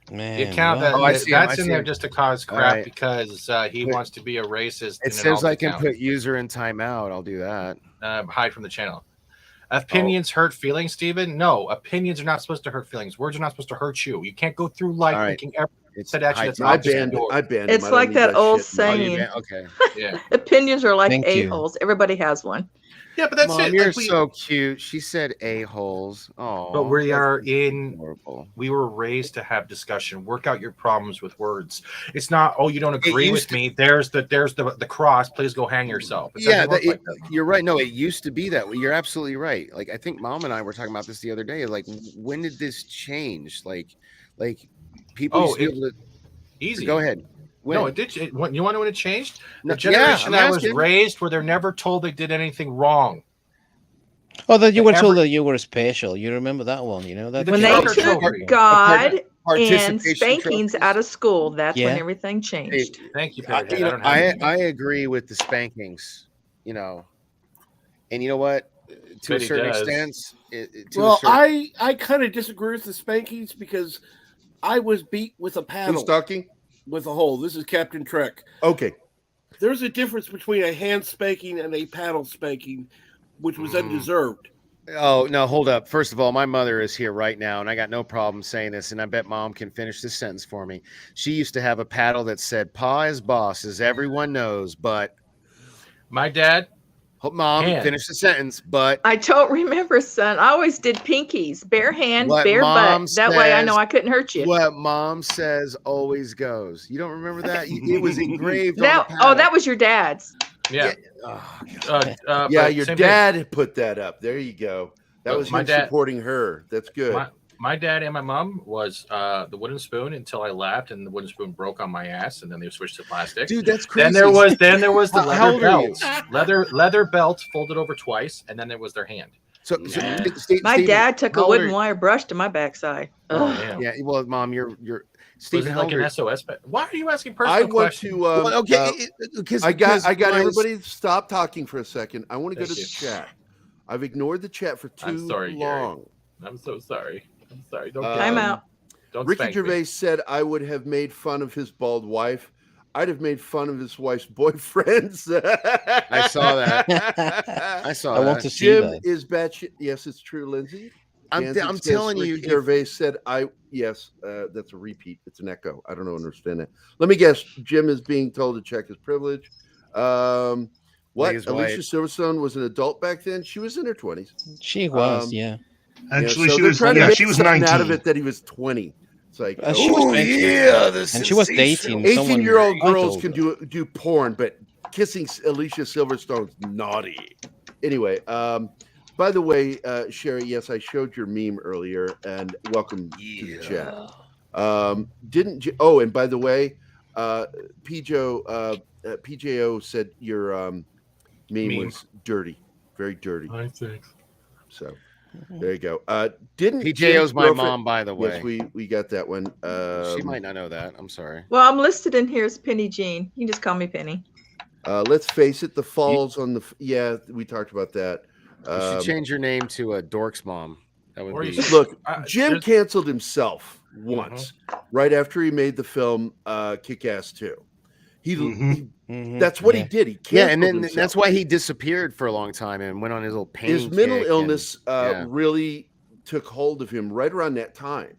Man, The account well, that's in there just to cause crap right. because he wants to be a racist. It says I can put user in timeout. I'll do that. Hide from the channel. Opinions hurt feelings, Steven? No, opinions are not supposed to hurt feelings. Words are not supposed to hurt you. You can't go through life thinking everything said at you. That's I banned him. It's like that old saying. Okay. Yeah. Opinions are like Thank you. a-holes. Everybody has one. Yeah, but that's Mom, it. you're Like, so cute. She said a-holes. Oh, but we were raised to have discussion, work out your problems with words. It's not, oh, you don't agree with me. There's the cross. Please go hang yourself. You're right. No, it used to be that way. You're absolutely right. Like I think Mom and I were talking about this the other day. Like, when did this change? Like people used to be able to easy. Go ahead. When? No, it did. You want to know when it changed? The No, generation yeah, that was raised where they're never told they did anything wrong. Oh, that you were told that you were special. You remember that one? You know that When they took God and spankings out of school, that's when everything changed. Thank you. I agree with the spankings. And you know what? To a certain extent. I kind of disagree with the spankings because I was beat with a paddle. Who's talking? With a hole. This is Captain Trek. Okay. There's a difference between a hand spanking and a paddle spanking, which was undeserved. Oh, no, hold up. First of all, my mother is here right now, and I got no problem saying this, and I bet Mom can finish this sentence for me. She used to have a paddle that said, Pa is boss, as everyone knows, but... My dad... Mom, finish the sentence, but... I don't remember, son. I always did pinkies. Bare hand, bare butt. That way I know I couldn't hurt you. What Mom says always goes. You don't remember that? It was engraved on the paddle. Oh, that was your dad's. Yeah. Your dad had put that up. There you go. That was my him dad supporting her. That's good. My dad and my mom was the wooden spoon until I laughed and the wooden spoon broke on my ass and then they switched to plastic. Dude, that's crazy. Then there was the leather belt. Leather belt folded over twice, and then there was their hand. So my dad took a wooden wire brush to my backside. Yeah. Well, Mom, you're Stephen, like an SOS. Why are you asking personal questions? I got everybody to stop talking for a second. I want to go to the chat. I've ignored the chat for too long. Gary. I'm so sorry. I'm sorry. Don't I'm out. Don't Ricky Gervais said I would have made fun of his bald wife. I'd have made fun of his wife's boyfriends. I saw that. I want to see Jim that. is batshit. Yes, it's true, Lindsay. I'm telling you. Ricky Gervais said yes, that's a repeat. It's an echo. I don't understand that. Let me guess. Jim is being told to check his privilege. What? Alicia Silverstone was an adult back then. She was in her 20s. She was, yeah. Actually, so she was. Yeah, she was 19. Out of it that he was 20. It's like, she was dating. 18-year-old girls can do porn, but kissing Alicia Silverstone's naughty. Anyway, by the way, Sherry, yes, I showed your meme earlier, and welcome to the chat. And by the way, PJO said your meme was dirty, very dirty. I think so. There you go. Didn't PJO's my mom, by the way. Yes, we got that one. She might not know that. I'm sorry. Well, I'm listed in here as Penny Jean. You can just call me Penny. Let's face it, the falls on the we talked about that. You should change your name to a Dork's mom. That would be look. Jim canceled himself once, right after he made the film Kick-Ass 2. That's what he did. He canceled and then himself. that's why he disappeared for a long time and went on his little pain. His mental illness really took hold of him right around that time.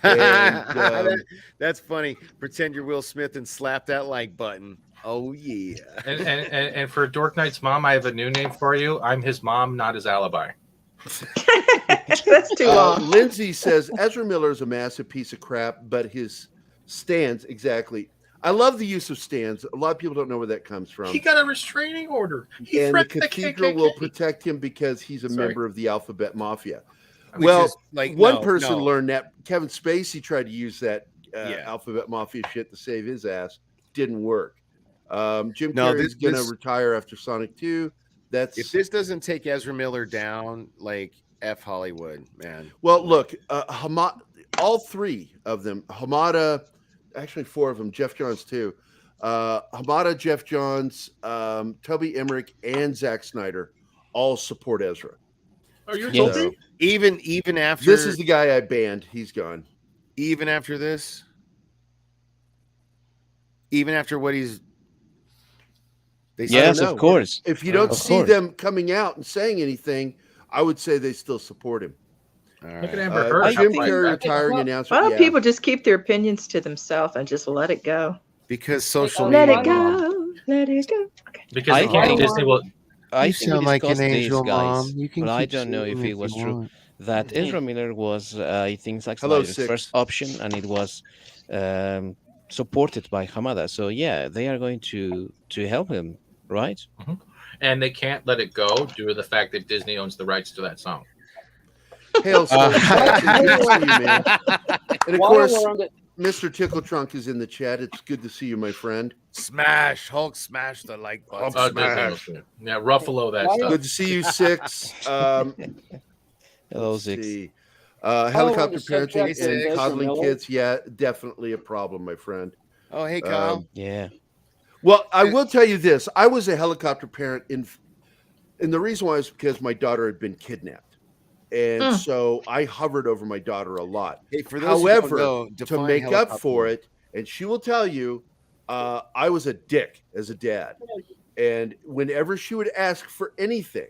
And, that's funny. Pretend you're Will Smith and slap that like button. Oh yeah. And for Dork Knight's mom, I have a new name for you. I'm his mom, not his alibi. That's too long. Lindsay says Ezra Miller is a massive piece of crap, but his stands exactly. I love the use of stands. A lot of people don't know where that comes from. He got a restraining order. And the cathedral will protect him because he's a member of the Alphabet Mafia. One person learned that. Kevin Spacey tried to use that Alphabet Mafia shit to save his ass. didn't work. Jim No, Carrey's going to this- retire after Sonic 2. If this doesn't take Ezra Miller down, like F Hollywood, man. Well, look, all three of them, Hamada, actually four of them, Jeff Johns too. Hamada, Jeff Johns, Toby Emmerich, and Zack Snyder all support Ezra. Are you Yes. Toby? Even after This is the guy I banned. He's gone. even after this, even after what he's. They say Yes, know. of course. If you don't Of see course. them coming out and saying anything, I would say they still support him. All Look at right. Amber Heard. Jim How Carrey right. retiring Why announcement. don't Yeah. people just keep their opinions to themselves and just let it go? Because social Let media. it go. Let it go. Okay. Because I they can't, think- Disney will. I You think we sound like an discussed this, angel, guys, Mom. You can but I keep don't know if saying it if was you true. want. That Ezra Miller was, I think, Zack Hello, Snyder's Six. first option, and it was supported by Hamada. So yeah, they are going to help him, right? And they can't let it go due to the fact that Disney owns the rights to that song. Hail Stone Jackson, good to see you, man. And of While course, we're on the- Mr. Tickle Trunk is in the chat. It's good to see you, my friend. Smash Hulk, smash the like button. Oh, Disney owns it. Yeah, Ruffalo that Why- stuff. Good to see you, Six. Hello, Let's Zix. see. on Helicopter the subject parenting of and Ezra coddling Miller. kids. Yeah, definitely a problem, my friend. Oh, hey, Kyle. Yeah. Well, I will tell you this. I was a helicopter parent and the reason why is because my daughter had been kidnapped. And so I hovered over my daughter a lot. Hey, for those However, who don't know, to define make up helicopter. for it, and she will tell you, I was a dick as a dad. And whenever she would ask for anything,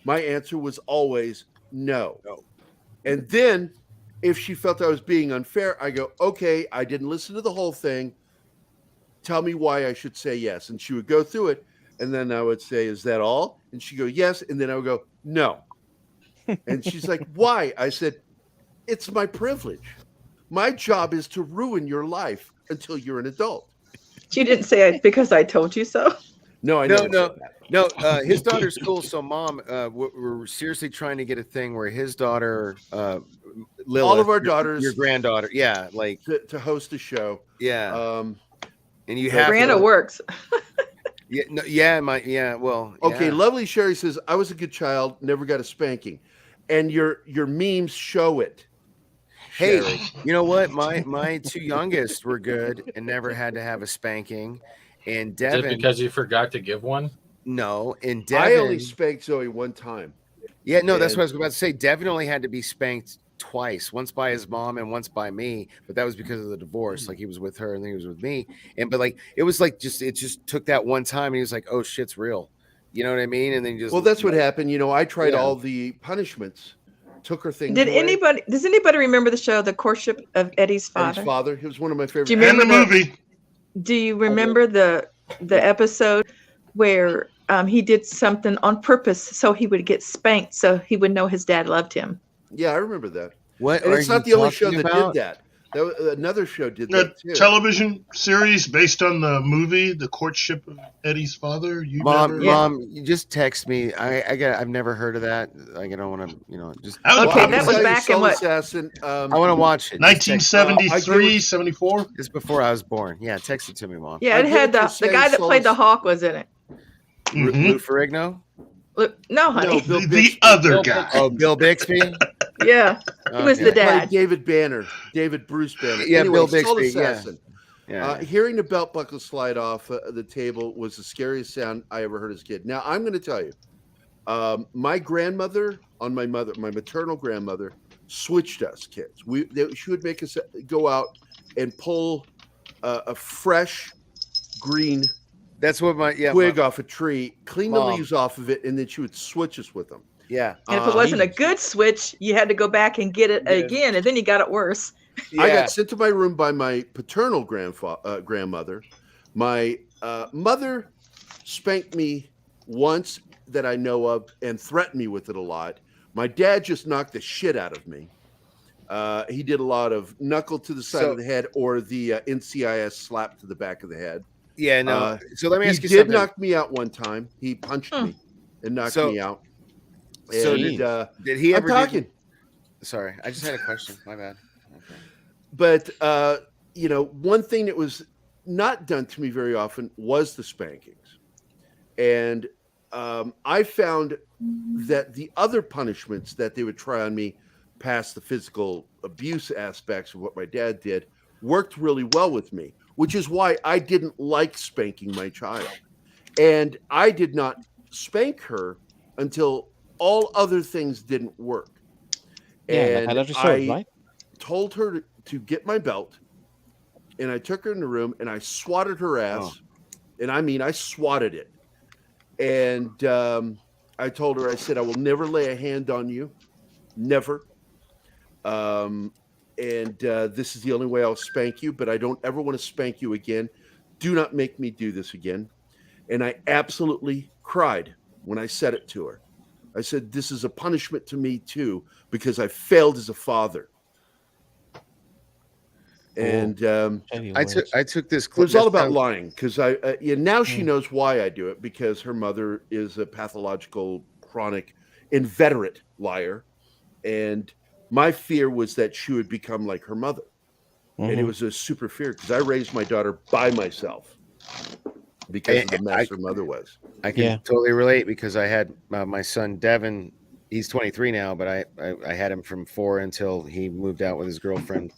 my answer was always no. And then if she felt I was being unfair, I go, okay, I didn't listen to the whole thing. Tell me why I should say yes. And she would go through it. And then I would say, is that all? And she'd go, yes. And then I would go, no. And she's like, why? I said, it's my privilege. My job is to ruin your life until you're an adult. You didn't say it because I told you so. No, I No, never no, said that. no. His daughter's cool. So, Mom, we're seriously trying to get a thing where his daughter, Lilith, All of our daughters, your granddaughter, yeah, like to host a show. yeah, and you have Granda to, works. yeah, no, yeah, well, Okay, yeah. Lovely Sherry says, I was a good child, never got a spanking. And your memes show it. Hey, Sherry. you know what? My two youngest were good and never had to have a spanking. And Is it Devin, because you forgot to give one? no, and I only Devin, spanked Zoe one time. yeah, no, that's and- what I was about to say. Devin only had to be spanked twice, once by his mom and once by me, but that was because of the divorce. Like he was with her and then he was with me, but like it was like it just took that one time, and he was like, "Oh shit's real," you know what I mean? And then just Well, that's what happened. You know, I tried Yeah. all the punishments, took her things Does away. anybody remember the show The Courtship of Eddie's Father? Eddie's father. He was one of my favorite. Do you And the remember movie. Do you remember the episode where he did something on purpose so he would get spanked so he would know his dad loved him? Yeah, I remember that. What And are it's not you the only show talking that about? did that. Another show did A that too. television series based on the movie The Courtship of Eddie's Father. You Mom, never... Mom, you just text me. I've never heard of that. Like I don't want to, just. That was Okay, popular. that was back in Soul what? Assassin. I want to watch it. Just text- 1973, 74. It's before I was born. Yeah, text it to me, Mom. Yeah, I it had give it the to say guy that played the Soul- hawk was in it. Mhm. Lou Ferrigno. Look, no, honey. No, Bill The Bixby. other guy. Oh, Bill Bixby. Yeah, he was Okay. the Played dad. David Banner, David Bruce Banner. Yeah, anyway, Bill Soul Bixby, yeah. Assassin. Yeah. Hearing the belt buckle slide off the table was the scariest sound I ever heard as a kid. Now I'm going to tell you, my grandmother on my maternal grandmother, switched us kids. She would make us go out and pull a fresh green That's what my twig off a tree, clean the Mom. leaves off of it, and then she would switch us with them. Yeah. And if it wasn't a good switch, you had to go back and get it Yeah. again, and then you got it worse. I Yeah. got sent to my room by my paternal grandmother. My mother spanked me once that I know of and threatened me with it a lot. My dad just knocked the shit out of me. He did a lot of knuckle to the side of the head or the NCIS slap to the back of the head. Yeah, no. So let me ask you He did something. knock me out one time. He punched me and knocked So- me out. So And, did he ever? I'm talking. Sorry, I just had a question. My bad. Okay. But one thing that was not done to me very often was the spankings. And I found that the other punishments that they would try on me past the physical abuse aspects of what my dad did worked really well with me, which is why I didn't like spanking my child. And I did not spank her until all other things didn't work. Yeah, And like resort, I right? told her to get my belt, and I took her in the room and I swatted her ass. And I mean, I swatted it. And I told her, I said, I will never lay a hand on you. Never. This is the only way I'll spank you, but I don't ever want to spank you again. Do not make me do this again. And I absolutely cried when I said it to her. I said, this is a punishment to me too, because I failed as a father. And I took this it clip. was all about lying, because now she knows why I do it, because her mother is a pathological, chronic, inveterate liar. And my fear was that she would become like her mother. And it was a super fear, because I raised my daughter by myself because of the mess her mother was. I can totally relate, because I had my son Devin. He's 23 now, but I had him from 4 until he moved out with his girlfriend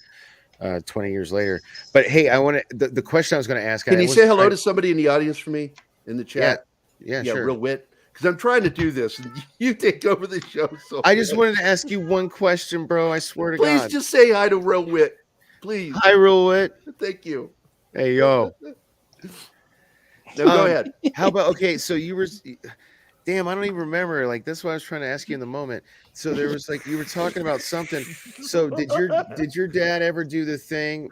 20 years later. But hey, I want to the question I was going to ask. Can you say hello to somebody in the audience for me in the chat? Yeah, sure. Real wit, because I'm trying to do this, and you take over the show. So I just wanted to ask you one question, bro. I swear to God. Please just say hi to Real Wit, please. Hi, Real Wit. Thank you. Hey, yo. No, go ahead. How about so you were. Damn, I don't even remember. Like, that's what I was trying to ask you in the moment. So there was you were talking about something. So did your dad ever do the thing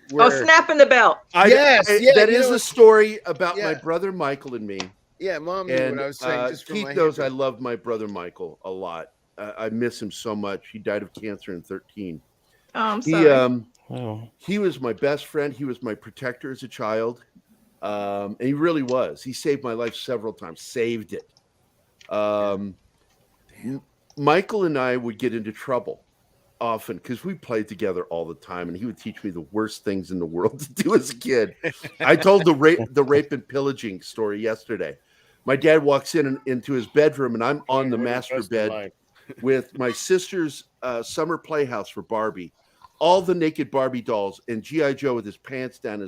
where snapping the belt? That is a story about my brother Michael and me. Yeah, Mom knew what I was saying. Just Keith knows I love my brother Michael a lot. I miss him so much. He died of cancer in 13. Oh, I'm sorry. He was my best friend. He was my protector as a child. And he really was. He saved my life several times. Saved it. Michael and I would get into trouble often because we played together all the time, and he would teach me the worst things in the world to do as a kid. I told the rape and pillaging story yesterday. My dad walks into his bedroom, and I'm on the master bed with my sister's summer playhouse for Barbie, all the naked Barbie dolls, and G.I. Joe with his pants down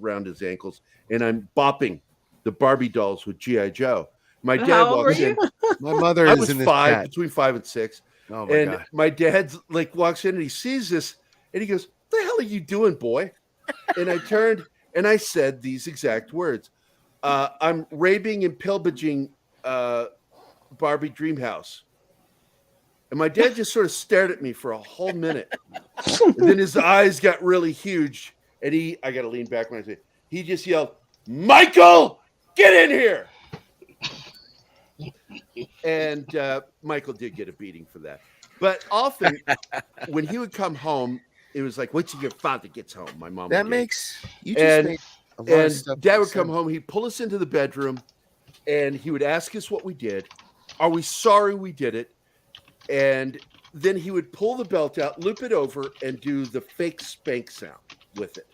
around his ankles, and I'm bopping the Barbie dolls with G.I. Joe. My dad walks in. My mother I is was in this 5, chat. between 5 and 6. Oh my God. My dad walks in and he sees this and he goes, "What the hell are you doing, boy?" And I turned and I said these exact words. I'm raping and pillaging Barbie Dreamhouse. And my dad just sort of stared at me for a whole minute. And then his eyes got really huge. And I got to lean back when I say, he just yelled, "Michael, get in here." And Michael did get a beating for that. But often when he would come home, it was like, wait till your father gets home. My mom That would makes you just and, made a lot of and stuff Dad make would come sense. home, he'd pull us into the bedroom and he would ask us what we did. Are we sorry we did it? And then he would pull the belt out, loop it over, and do the fake spank sound with it.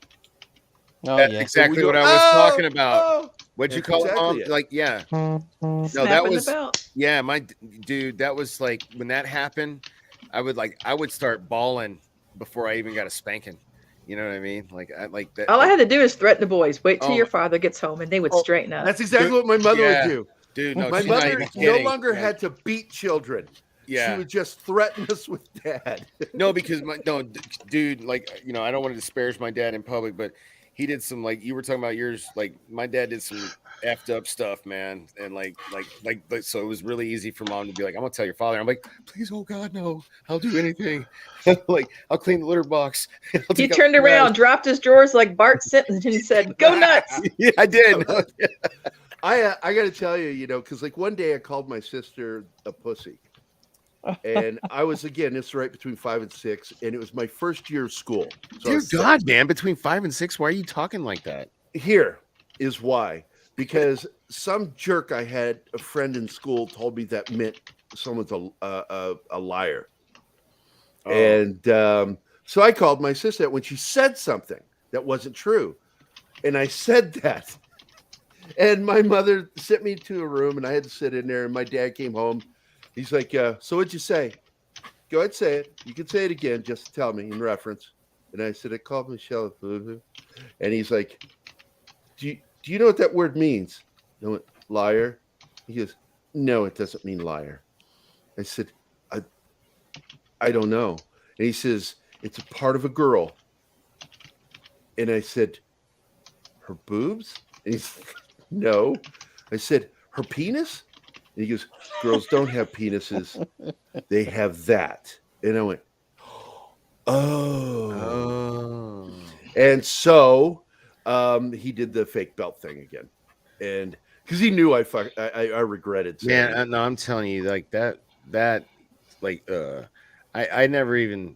Oh, That's yeah. exactly So we what go, I was "Oh, talking about. oh." What'd you That's call exactly it, it. Mom? Like, yeah. No, that Snapping was the belt. yeah. My dude, that was like when that happened. I would start bawling before I even got a spanking. You know what I mean? Like that. All I had to do is threaten the boys. Wait till Oh your my- father gets home, and they would straighten up. That's exactly what my mother yeah. would do. Dude, no, My she's not mother even no kidding. longer Like, had to beat children. Yeah. She would just threaten us with Dad. No, because dude, like, you know, I don't want to disparage my dad in public, but he did some, like you were talking about yours, like my dad did some effed up stuff, man, and like so it was really easy for Mom to be like, "I'm gonna tell your father." I'm like, "Please, oh God, no! I'll do anything. Like, I'll clean the litter box." He turned around, dropped his drawers like Bart Simpson, and said, "Go nuts!" Yeah, I did. I got to tell you, because like one day I called my sister a pussy, and I was it's right between 5 and 6, and it was my first year of school. So I Dear was God, man, between 5 and 6, why are you talking like that? Here is why. Because some jerk I had a friend in school told me that meant someone's a liar. Oh. And so I called my sister when she said something that wasn't true. And I said that. And my mother sent me to a room, and I had to sit in there. And my dad came home. He's like, so what'd you say? Go ahead, say it. You can say it again. Just tell me in reference. And I said, I called Michelle a boo-hoo. And he's like, do you know what that word means? I went, liar. He goes, no, it doesn't mean liar. I said, I don't know. And he says, it's a part of a girl. And I said, her boobs? And he's like, no. I said, her penis? And he goes, girls don't have penises. They have that. And I went, oh. And so he did the fake belt thing again. And because he knew I regretted saying it. No, I'm telling you, like that like I never even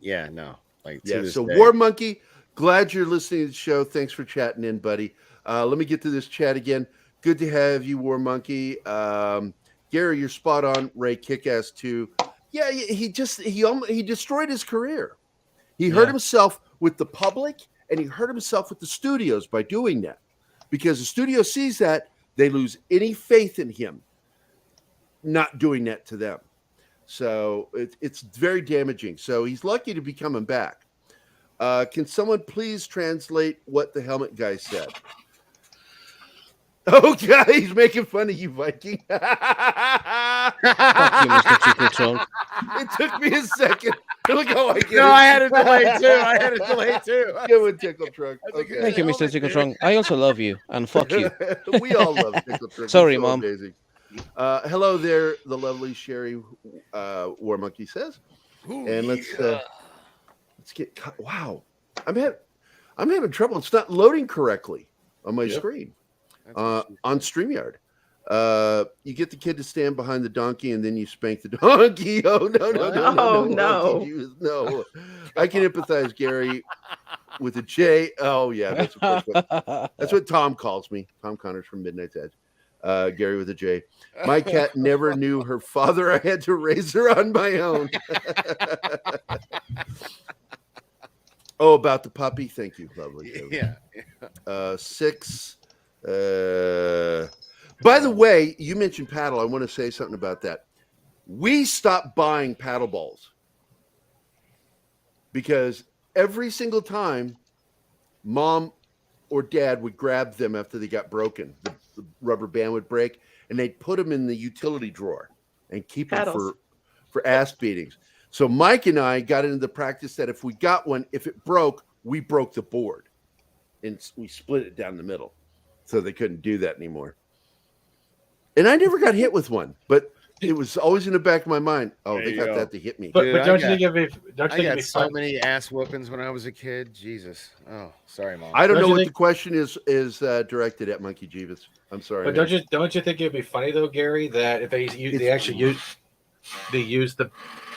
so War Monkey, glad you're listening to the show. Thanks for chatting in, buddy. Let me get to this chat again. Good to have you, War Monkey. Gary, you're spot on. Ray, kick-ass too. Yeah, he destroyed his career. He hurt himself with the public, and he hurt himself with the studios by doing that. Because the studio sees that, they lose any faith in him not doing that to them. So it's very damaging. So he's lucky to be coming back. Can someone please translate what the helmet guy said? Oh, God, he's making fun of you, Viking. Fuck you, Mr. Chico Trunk. It took me a second. Look how I get it. I had a delay too. Give a Tickle Trunk. Okay. Thank you, Mr. Tickle Trunk. I also love you, and fuck you. We all love Tickle Trunk. Sorry, so Mom. Amazing. Hello there, the lovely Sherry War Monkey says. Ooh, and let's get. Wow, I'm having trouble. It's not loading correctly on my screen. On StreamYard. You get the kid to stand behind the donkey and then you spank the donkey. Oh, no. I can empathize, Gary, with a J. Oh, yeah. That's, of course, that's what Tom calls me. Tom Connors from Midnight's Edge. Gary with a J. My cat never knew her father. I had to raise her on my own. Oh, about the puppy. Thank you. Lovely. Yeah. 6. By the way, you mentioned paddle. I want to say something about that. We stopped buying paddle balls because every single time mom or dad would grab them after they got broken, the rubber band would break, and they'd put them in the utility drawer and keep them for ass beatings. So Mike and I got into the practice that if we got one, if it broke, we broke the board and we split it down the middle. So they couldn't do that anymore. And I never got hit with one, but it was always in the back of my mind. Oh, they got that to hit me. But don't you think it'd be so many ass whoopings when I was a kid? Jesus. Oh, sorry, Mom. I don't know what the question is directed at, Monkey Jeeves. I'm sorry. But don't you think it'd be funny though, Gary, that if they used the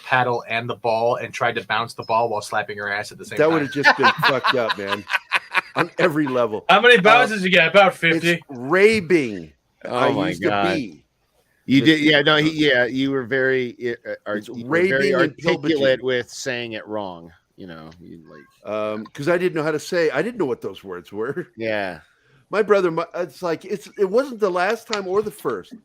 paddle and the ball and tried to bounce the ball while slapping her ass at the same time? That would have just been fucked up, man. On every level. How many bounces you get? About 50. It's rabing. Oh my God! You did, you were very, very articulate with saying it wrong. You know, because I didn't know how to say. I didn't know what those words were. Yeah, my brother. It's like it wasn't the last time or the first.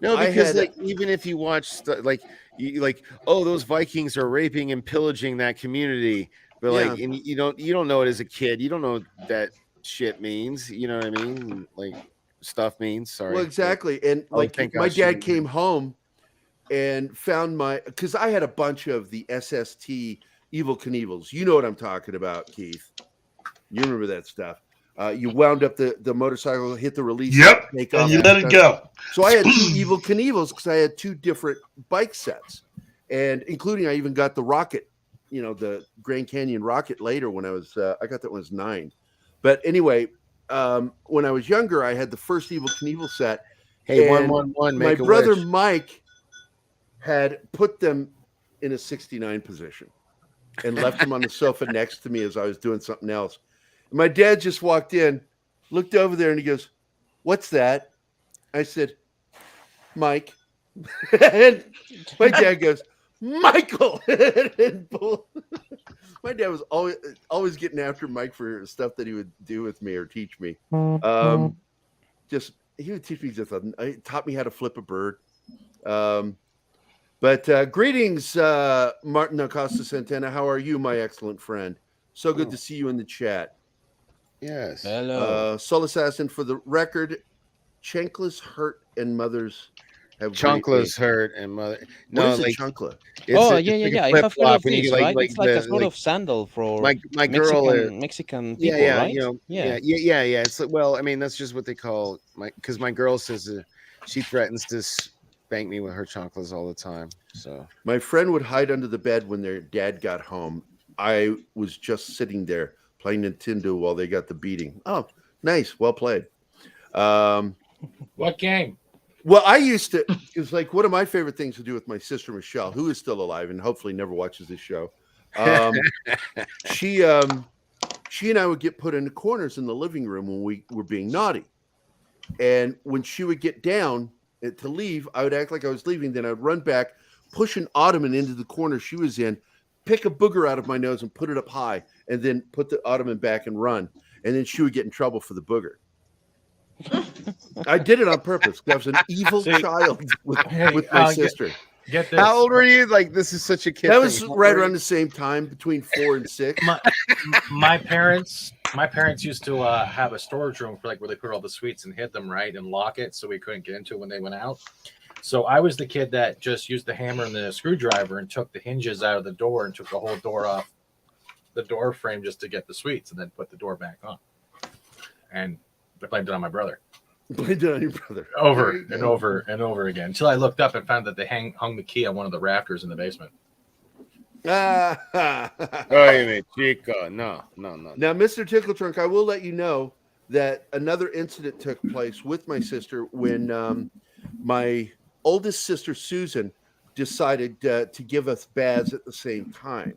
No, because even if you watch those Vikings are raping and pillaging that community, but and you don't know it as a kid. You don't know what that shit means. You know what I mean? Like. Stuff means sorry. Well, exactly. And my dad came home and found because I had a bunch of the SST Evel Knievels. You know what I'm talking about, Keith. You remember that stuff. You wound up the motorcycle, hit the release. Yep. And you let it go. So I had 2 Evel Knievels because I had 2 different bike sets. And including I even got the rocket, the Grand Canyon rocket later when I got that when I was 9. But anyway, when I was younger, I had the first Evel Knievel set. Hey, 111. My brother Mike had put them in a 69 position and left them on the sofa next to me as I was doing something else. And my dad just walked in, looked over there, and he goes, "What's that?" I said, "Mike." And my dad goes, "Michael." My dad was always getting after Mike for stuff that he would do with me or teach me. Just he would teach me he taught me how to flip a bird. But greetings, Martin Acosta Santana. How are you, my excellent friend? So good to see you in the chat. Yes. Hello. Soul Assassin, for the record, Chanclas hurt and mothers have Chunkless hurt and mother. What No, is a like chancla? Yeah. I have heard of flip-flop when you this, get, right? It's like a sort the of sandal for my girl Mexican yeah, people, yeah, right? you know, Yeah. yeah. It's like, well, I mean, that's just what they call because my girl says she threatens to spank me with her chanclas all the time. So My friend would hide under the bed when their dad got home. I was just sitting there playing Nintendo while they got the beating. Oh, nice. Well played. What game? Well, I used to, it was like one of my favorite things to do with my sister, Michelle, who is still alive and hopefully never watches this show. She and I would get put into corners in the living room when we were being naughty. And when she would get down to leave, I would act like I was leaving. Then I'd run back, push an ottoman into the corner she was in, pick a booger out of my nose and put it up high, and then put the ottoman back and run. And then she would get in trouble for the booger. I did it on purpose. I was an evil child with my sister. Get this. how old were you? Like, this is such a kid. That was right around the same time, between 4 and 6. My parents used to have a storage room for like where they put all the sweets and hid them, right, and lock it so we couldn't get into it when they went out. So I was the kid that just used the hammer and the screwdriver and took the hinges out of the door and took the whole door off the door frame just to get the sweets and then put the door back on. And I blamed it on my brother. Blamed it on your brother. Over and over and over again until I looked up and found that they hung the key on one of the rafters in the basement. Oye, chico. No. Now, Mr. Tickle Trunk, I will let you know that another incident took place with my sister when my oldest sister, Susan, decided to give us baths at the same time.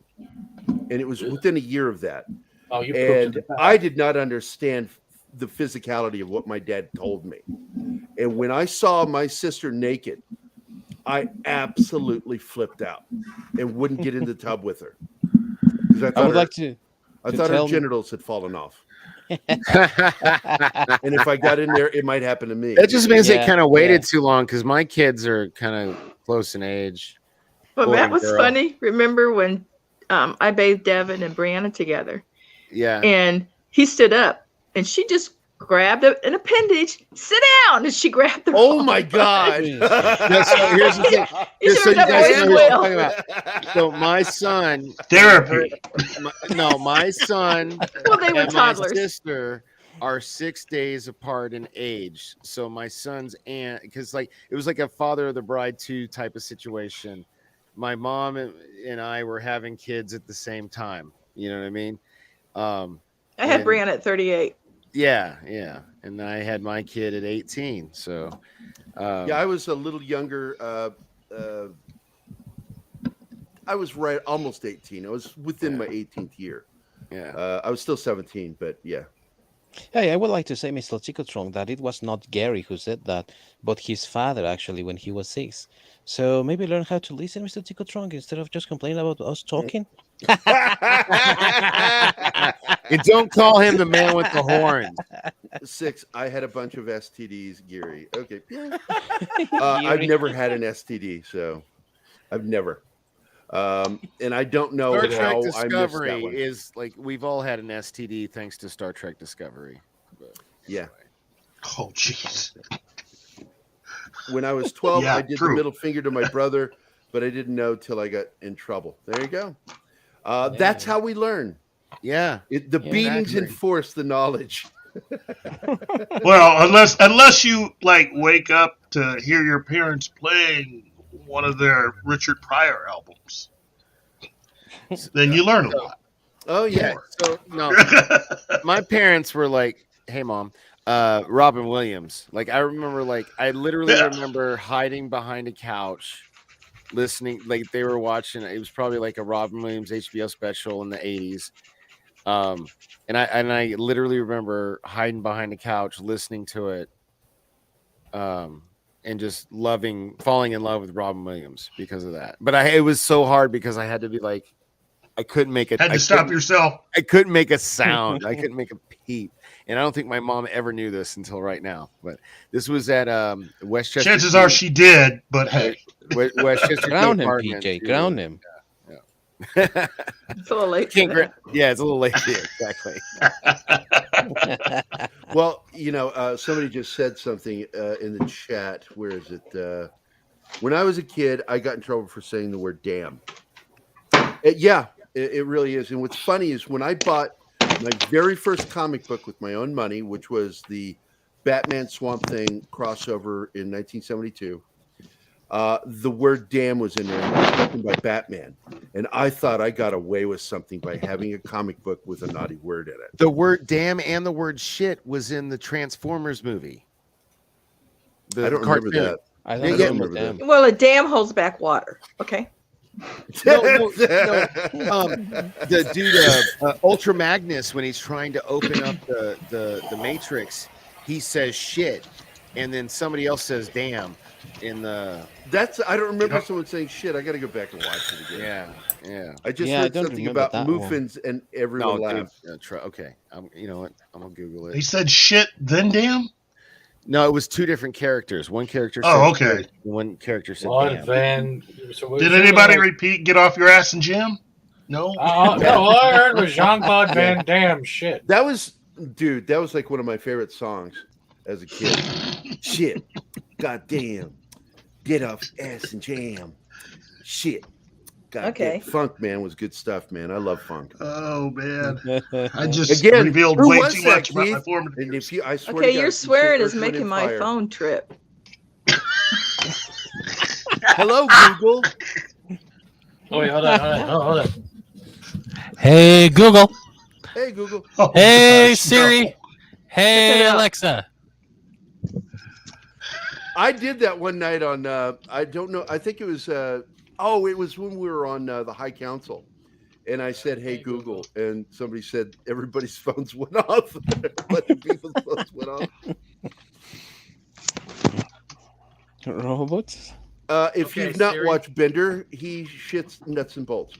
And it was within a year of that. Oh, you and I did not understand the physicality of what my dad told me. And when I saw my sister naked, I absolutely flipped out and wouldn't get in the tub with her. I would like to I thought her genitals had fallen off. And if I got in there, it might happen to me. That just means they kind of waited too long because my kids are kind of close in age. But Boy that and was girl. funny. Remember when I bathed Devin and Brianna together? Yeah. And he stood up and she just grabbed an appendage. Sit down. And she grabbed the Oh my God. Here's the thing. You Just so should you have guys done know that what I'm well. talking about. So my son Therapy. my son Well, they were and my toddlers. sister are 6 days apart in age. So my son's aunt, because like it was like a father of the bride 2 type of situation. My mom and I were having kids at the same time. You know what I mean? I had Brianna at 38. Yeah. And I had my kid at 18. So yeah, I was a little younger. I was right almost 18. I was within my 18th year. Yeah. I was still 17, but yeah. Hey, I would like to say, Mr. Chicotron, that it was not Gary who said that, but his father actually when he was 6. So maybe learn how to listen, Mr. Chicotron, instead of just complaining about us talking. And don't call him the man with the horns. 6. I had a bunch of STDs, Gary. Okay. I've never had an STD, so I've never. And I don't know Star Trek how I missed that Discovery one. is like we've all had an STD thanks to Star Trek Discovery. But yeah. Oh, jeez. When I was 12, Yeah, I did true. the middle finger to my brother, but I didn't know till I got in trouble. There you go. That's how we learn. Yeah. The beatings enforce the knowledge. Well, unless you like wake up to hear your parents playing one of their Richard Pryor albums, then you learn a lot. Oh yeah. So no, my parents were like, "Hey, mom, Robin Williams." Like I remember, I literally remember hiding behind a couch, listening. Like they were watching. It was probably like a Robin Williams HBO special in the '80s. And I literally remember hiding behind a couch, listening to it, and just falling in love with Robin Williams because of that. But it was so hard because I had to be like I couldn't make it. Had to stop yourself. I couldn't make a sound. I couldn't make a peep. And I don't think my mom ever knew this until right now. But this was at Westchester. Chances are she did, but hey. Westchester. Ground him, PJ. Ground him. It's a little late. Yeah, it's a little late. Exactly. Well, somebody just said something in the chat. Where is it? When I was a kid, I got in trouble for saying the word damn. It really is. And what's funny is when I bought my very first comic book with my own money, which was the Batman Swamp Thing crossover in 1972, the word damn was in there, spoken by Batman. And I thought I got away with something by having a comic book with a naughty word in it. The word damn and the word shit was in the Transformers movie. I don't remember that. I don't remember that. Well, a dam holds back water. Okay. No. The dude, Ultra Magnus, when he's trying to open up the Matrix, he says shit, and then somebody else says damn. I don't remember someone saying shit. I got to go back and watch it again. Yeah. I just heard something about Muffins and everyone laughed. Okay, you know what? I'm gonna Google it. He said shit, then damn. No, it was two different characters. One character. Okay. One character said damn. Did anybody repeat "get off your ass and jam"? No. No, all I heard was Jean-Claude Van Damme shit. That was like one of my favorite songs as a kid. Shit. Goddamn. Get off ass and jam. Shit. Okay. Funk, man, was good stuff, man. I love funk. Oh man, I just revealed way too much about my formative years. I swear Okay, your swearing is making my phone trip. Hello, Google. Oh wait, hold on. Hey Google. Hey Google. Hey Siri. Hey Alexa. I did that one night on. I don't know. I think it was. It was when we were on the High Council, and I said, "Hey Google," and somebody said everybody's phones went off. People's phones went off. Robots. If you've not watched Bender, he shits nuts and bolts.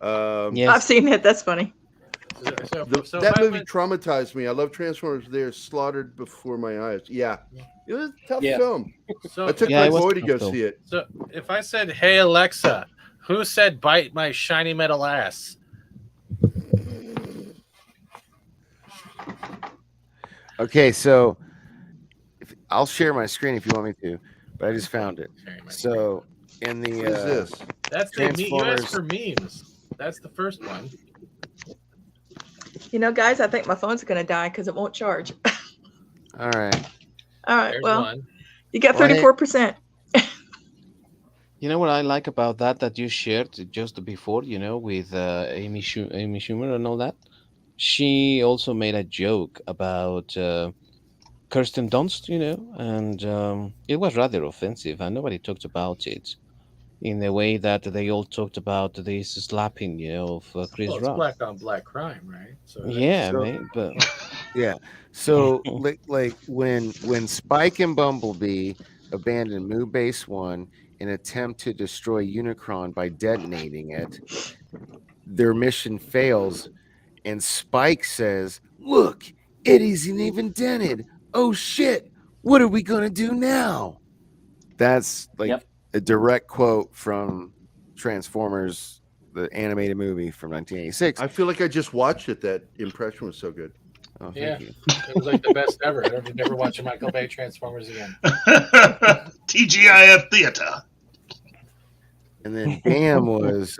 Yes. I've seen it. That's funny. That movie traumatized me. I love Transformers. They're slaughtered before my eyes. Yeah. It was a tough film. I took my boy to go see it. So if I said, "Hey Alexa," who said "bite my shiny metal ass"? Okay, so I'll share my screen if you want me to, but I just found it. So in the what is this? That's the you asked for memes. That's the first one. Guys, I think my phone's going to die because it won't charge. All right. All right. There's well, one. You got 34%. You know what I like about that you shared just before, with Amy Schumer and all that? She also made a joke about Kirsten Dunst, and it was rather offensive, and nobody talked about it in the way that they all talked about this slapping, of Chris Well, it's Rock. black on black crime, right? So Yeah, mate, but yeah. So like when Spike and Bumblebee abandoned Moo Base 1 in an attempt to destroy Unicron by detonating it, their mission fails, and Spike says, "Look, it isn't even dented. Oh shit, what are we gonna do now?" That's like a direct quote from Transformers, the animated movie from 1986. I feel like I just watched it. That impression was so good. Oh, yeah, thank you. It was like the best ever. I never watch a Michael Bay Transformers again. TGIF theater. And then Damn was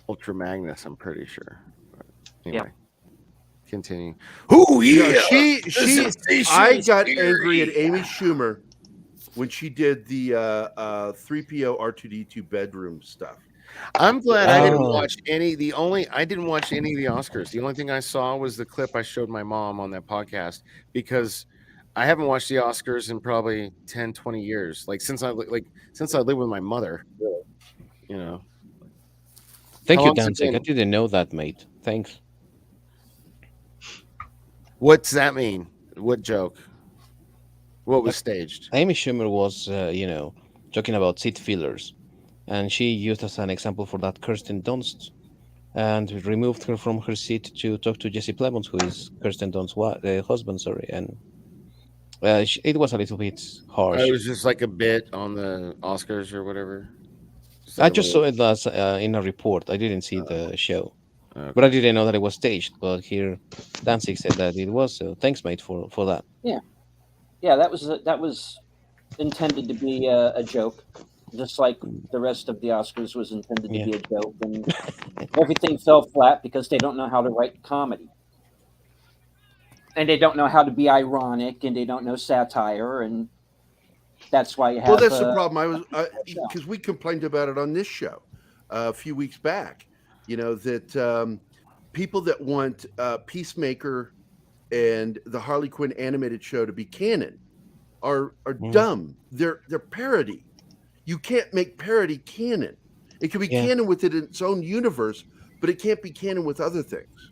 Ultra Magnus, I'm pretty sure. But anyway, continue. Oh yeah, I got angry at Amy Schumer when she did the 3PO R2D2 bedroom stuff. I'm glad I didn't watch any. I didn't watch any of the Oscars. The only thing I saw was the clip I showed my mom on that podcast, because I haven't watched the Oscars in probably 10, 20 years. Since I lived with my mother. Thank How you, long's it Danzig. I been? didn't know that, mate. Thanks. What's that mean? What joke? What was staged? Amy Schumer was, talking about seat fillers, and she used as an example for that Kirsten Dunst, and removed her from her seat to talk to Jesse Plemons, who is Kirsten Dunst's husband. Sorry, and it was a little bit harsh. It was just like a bit on the Oscars or whatever. I just saw it as in a report. I didn't see the show, but I didn't know that it was staged. But here, Danzig said that it was. So thanks, mate, for that. Yeah, that was intended to be a joke, just like the rest of the Oscars was intended to be a joke, and everything fell flat because they don't know how to write comedy, and they don't know how to be ironic, and they don't know satire, and that's why you have. Well, that's the problem. Because we complained about it on this show a few weeks back. You know that people that want Peacemaker and the Harley Quinn animated show to be canon are dumb. They're parody. You can't make parody canon. It can be canon within its own universe, but it can't be canon with other things.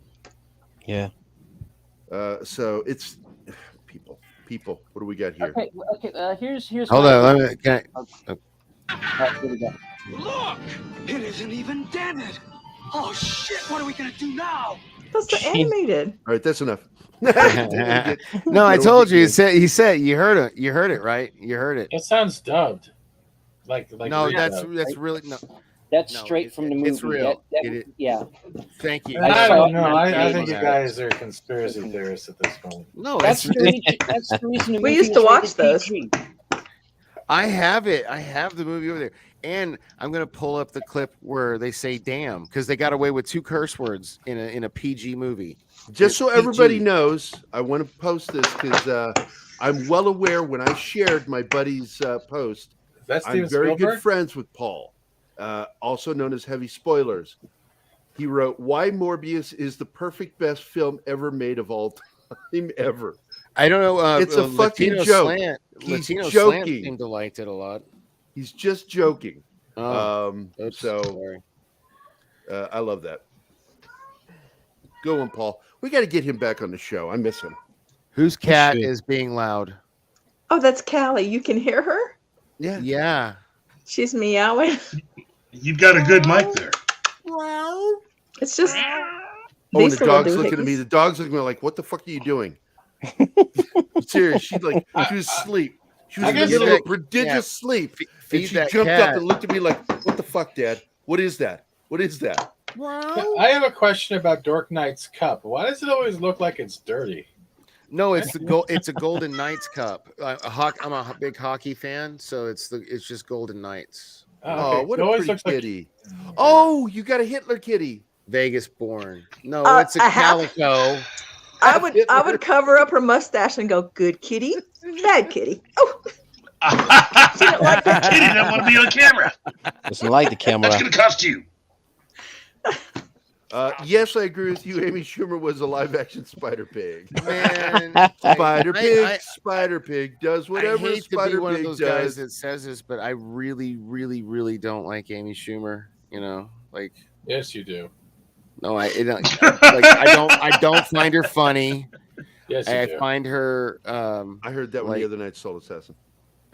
Yeah. So it's people. What do we got here? Okay. Here's. Hold on. Here we go. Look, it isn't even dented. Oh shit! What are we gonna do now? That's the animated. All right, that's enough. No, I told you. He said you heard it. You heard it, right? You heard it. It sounds dubbed. Like no, that's really no. That's straight from the movie. It's real. Yeah. Thank you. I don't know. I think you guys are conspiracy theorists at this point. No, that's the reason. We used to watch those. I have it. I have the movie over there. And I'm going to pull up the clip where they say damn, because they got away with 2 curse words in a PG movie. Just so everybody knows, I want to post this because I'm well aware when I shared my buddy's post, I'm very good friends with Paul, also known as Heavy Spoilers. He wrote, "Why Morbius is the perfect best film ever made of all time ever." I don't know. It's a fucking joke. He's Latino joking. Slant seemed to liked it a lot. He's just joking. Oops, so I love that. Go on, Paul. We got to get him back on the show. I miss him. Whose cat is being loud? Oh, that's Callie. You can hear her? Yeah. Yeah. She's meowing. You've got a good mic there. It's just. Oh, and the dog's looking at me. The dog's looking at me like, "What the fuck are you doing?" Serious. She was asleep. She was in the middle of prodigious sleep. And she jumped up and looked at me like, "What the fuck, Dad? What is that? What is that?" I have a question about Dork Knight's cup. Why does it always look like it's dirty? No, it's it's a Golden Knights cup. I'm a big hockey fan, so it's just Golden Knights. Oh, what a pretty kitty! Oh, you got a Hitler kitty. Vegas born. No, it's a calico. I would cover up her mustache and go, "Good kitty, bad kitty." Oh, she didn't like that. Kitty doesn't want to be on camera. Doesn't like the camera. That's going to cost you. Yes, I agree with you. Amy Schumer was a live-action Spider Pig. Man, Spider Pig does whatever I hate Spider to be one Pig of those does. guys that says this, but I really, really, really don't like Amy Schumer. You know, like. Yes, you do. No, I don't find her funny. Yes, I find her. I heard that one the other night, Soul Assassin.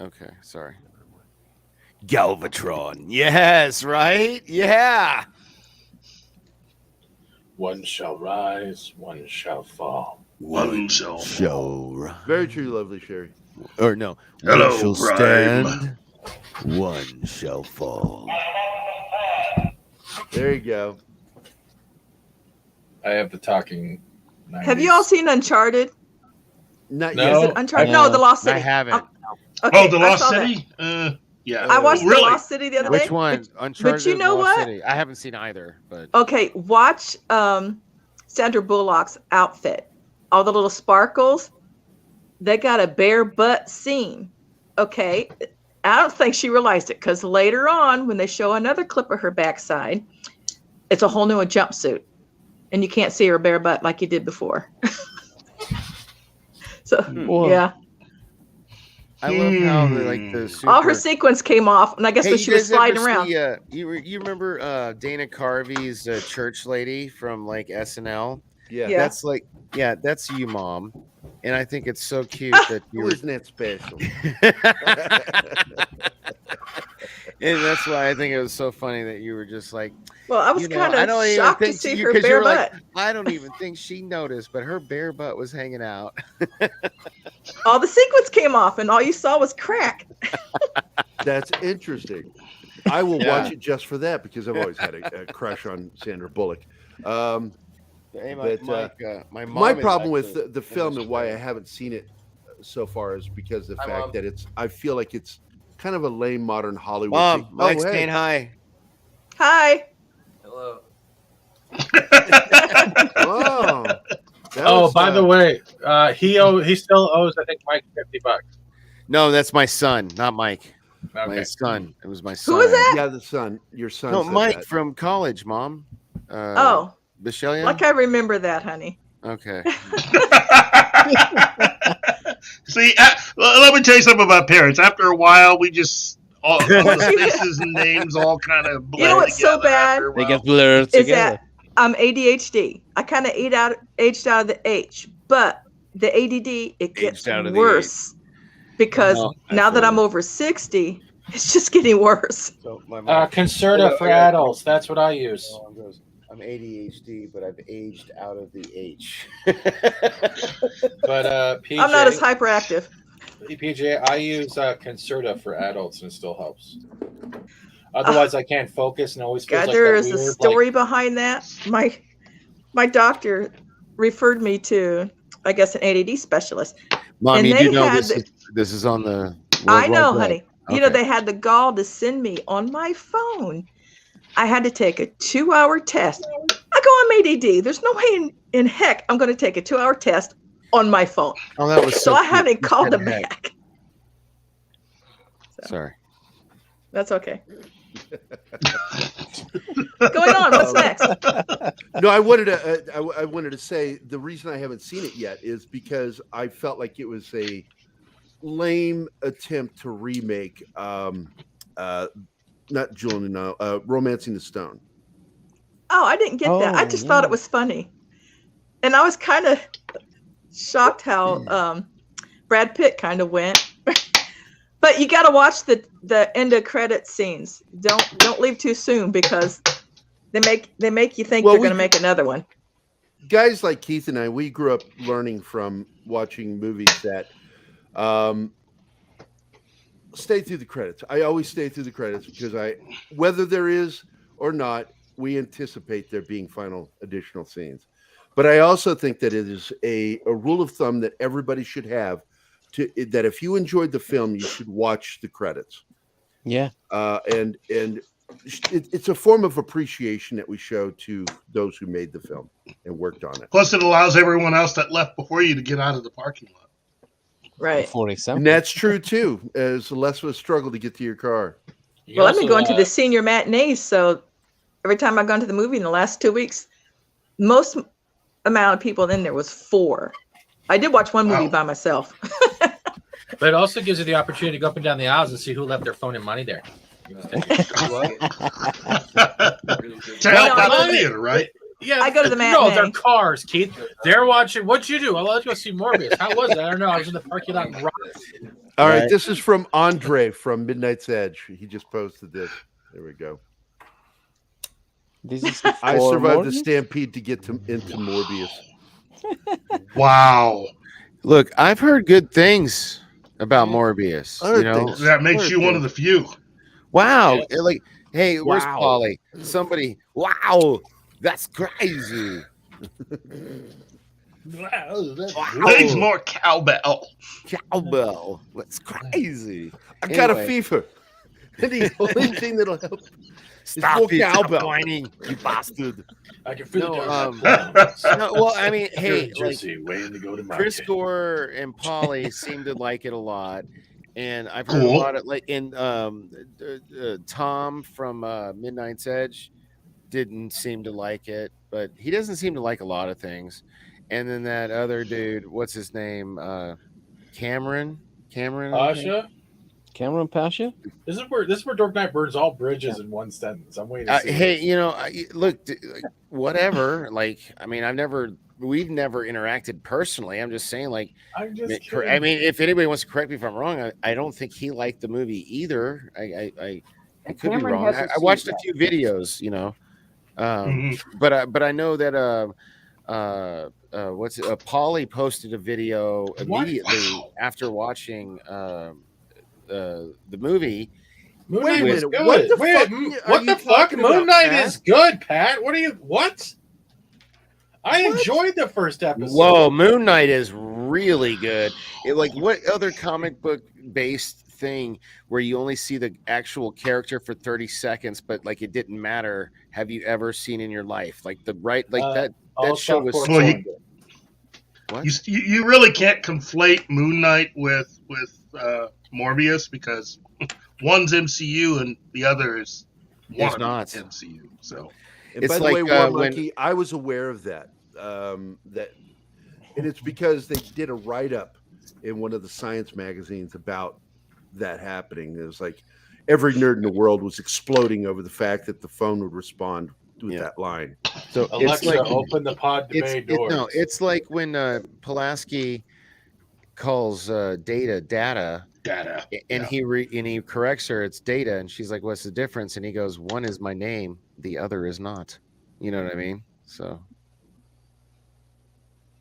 Okay, sorry. Galvatron. Yes, right? Yeah. One shall rise, one shall fall. One shall fall. Very true, lovely Sherry. Or no. Hello, one shall stand, one shall fall. There you go. I have the talking. 90s. Have you all seen Uncharted? Not No. yet. Is it Uncharted? No, The Lost City. I haven't. Okay, The I Lost saw that. City? Yeah. I watched Really? The Lost City the other day. Which one? Uncharted. But you know or Lost what? City? I haven't seen either, but Okay, watch Sandra Bullock's outfit. All the little sparkles. They got a bare butt scene. Okay. I don't think she realized it because later on, when they show another clip of her backside, it's a whole new jumpsuit. And you can't see her bare butt like you did before. So, yeah. I love how the super... all her sequence came off, and I guess Hey, when you she was guys ever sliding around. see, you remember Dana Carvey's church lady from like SNL? Yeah. That's you, Mom. And I think it's so cute that you Isn't that special? And that's why I think it was so funny that you were just like, Well, I was kind I of don't even shocked to think see you, her because bare you're butt. like, I don't even think she noticed, but her bare butt was hanging out. All the sequins came off, and all you saw was crack. That's interesting. I will Yeah. watch it just for that because I've always had a crush on Sandra Bullock. Hey, But my mom my is problem with actually the film in and why I Australia. haven't seen it so far is because of the Hi, fact Mom. that I feel like it's kind of a lame modern Hollywood Mom, thing. Mike's hey. saying hi. Hi. Hello. Oh, that Oh, was, by the way, he still owes, I think, Mike $50. No, that's my son, not Mike. My Okay. son. It was my son. Who is that? yeah, the son. Your son. No, said Mike that. from college, Mom. Oh, Michelle. like I remember that, honey. Okay. See, let me tell you something about parents. After a while, we just all the faces and names all kind of blend You know what's so together bad? after a They while. get blurred Is together. that I'm ADHD. I kind of aged out of the H, but the ADD, it gets Aged out of the worse because No, I now that feel I'm you. over 60, it's just getting worse. So my mom. Concerta for adults. That's what I use. I'm ADHD, but I've aged out of the H. But PJ, I'm not as hyperactive. PJ, I use Concerta for adults, and it still helps. Otherwise, I can't focus, and it always feels God, like there that is a weird, story behind that. My doctor referred me to, I guess, an ADD specialist. Mom, And you they do know had this is on the. I World know, Wide Web. honey. You know, Okay. they had the gall to send me on my phone. I had to take a 2-hour test. I go, I'm ADD. There's no way in heck I'm going to take a 2-hour test on my phone. Oh, that was So I cute. haven't You called said them heck. back. Sorry. That's okay. Going on. What's next? No, I wanted to say the reason I haven't seen it yet is because I felt like it was a lame attempt to remake not Julian, Romancing the Stone. Oh, I didn't get that. I Oh, just thought yeah. it was funny. And I was kind of shocked how Brad Pitt kind of went. But you got to watch the end of credit scenes. Don't leave too soon because they make you think Well, they're going to make another one. Guys like Keith and I, we grew up learning from watching movies that stay through the credits. I always stay through the credits because whether there is or not, we anticipate there being final additional scenes. But I also think that it is a rule of thumb that everybody should have that if you enjoyed the film, you should watch the credits. Yeah. And it's a form of appreciation that we show to those who made the film and worked on it. Plus, it allows everyone else that left before you to get out of the parking lot. Right. For example. And that's true too. It's less of a struggle to get to your car. Well, I've been going to the senior matinees, so every time I've gone to the movie in the last 2 weeks, most amount of people in there was 4. I did watch one movie by myself. But it also gives you the opportunity to go up and down the aisles and see who left their phone and money there. To help out the theater, right? Yeah, I go to the No, matinee. they're cars, Keith. They're watching. What'd you do? Let's go see Morbius. How was it? I don't know. I was in the parking lot. And All right, this is from Andre from Midnight's Edge. He just posted this. There we go. This is I for survived the Morbius? stampede to get into Morbius. Wow. Look, I've heard good things about Morbius. Other You know, things. That makes Other you one of things. the few. wow. Like, hey, where's Wow. Polly? Somebody, wow, that's crazy. Needs more cowbell. Cowbell, that's crazy. I got a Anyway. fever. And the only thing that'll help Stop more it, stop cowbell. whining, you bastard. I can feel No, it. no, well, I mean, hey, like, Jersey, waiting to go to market. Chris Gore and Polly seem to like it a lot, and I've heard Cool. a lot of like, and Tom from Midnight's Edge didn't seem to like it, but he doesn't seem to like a lot of things. And then that other dude, what's his name? Cameron. I think? Asha, Cameron Pasha? this is where Dark Knight burns all bridges in one sentence. I'm waiting. To see Hey, this. you know, look, like, whatever. Like, I mean, we've never interacted personally. I'm just saying, like, I'm just I kidding. mean, if anybody wants to correct me if I'm wrong, I don't think he liked the movie either. I could be Cameron wrong. hasn't I seen watched a that. few videos, but I know that Polly posted a video immediately after watching the movie. Moon Wait a Knight is minute, good. what the Wait, fuck what are the you fuck? talking Moon about, Knight Pat? is good, Pat. What are you? What? I enjoyed the first episode. Whoa, Moon Knight is really good. What other comic book based thing where you only see the actual character for 30 seconds, but like it didn't matter? Have you ever seen in your life? That show was so What? You really can't conflate Moon Knight with Morbius because one's MCU and the other is not MCU. So, and by the way, War Monkey, I was aware of that. And it's because they did a write-up in one of the science magazines about that happening. It was like every nerd in the world was exploding over the fact that the phone would respond with that line. So Alexa, open the pod bay door. It's like when Pulaski calls data, and he corrects her. It's data, and she's like, "What's the difference?" And he goes, "One is my name, the other is not." You know what I mean? So,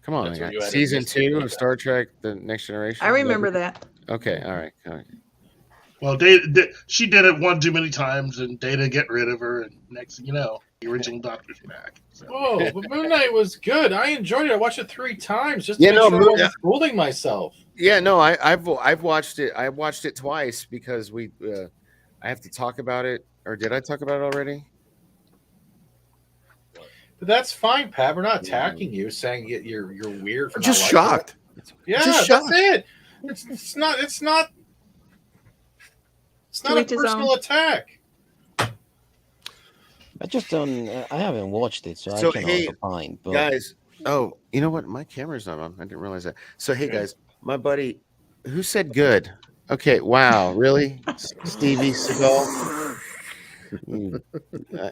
come on, guys. Season 2 of Star Trek: The Next Generation. I remember that. Okay, all right. Well, she did it one too many times, and Data get rid of her, and next thing you know, the original Doctor's back. So. Oh, but Moon Knight was good. I enjoyed it. I watched it 3 times just to make sure I wasn't fooling myself. Yeah, no, I've watched it. I watched it twice because I have to talk about it. Or did I talk about it already? But that's fine, Pat. We're not attacking you, saying you're weird. For Just shocked. Yeah, just that's shocked. it. It's not a personal attack. I just don't. I haven't watched it, so I cannot opine. But Guys, oh, you know what? My camera's not on. I didn't realize that. So, hey, guys, my buddy, who said good? Okay, wow, really, Stevie Seagal.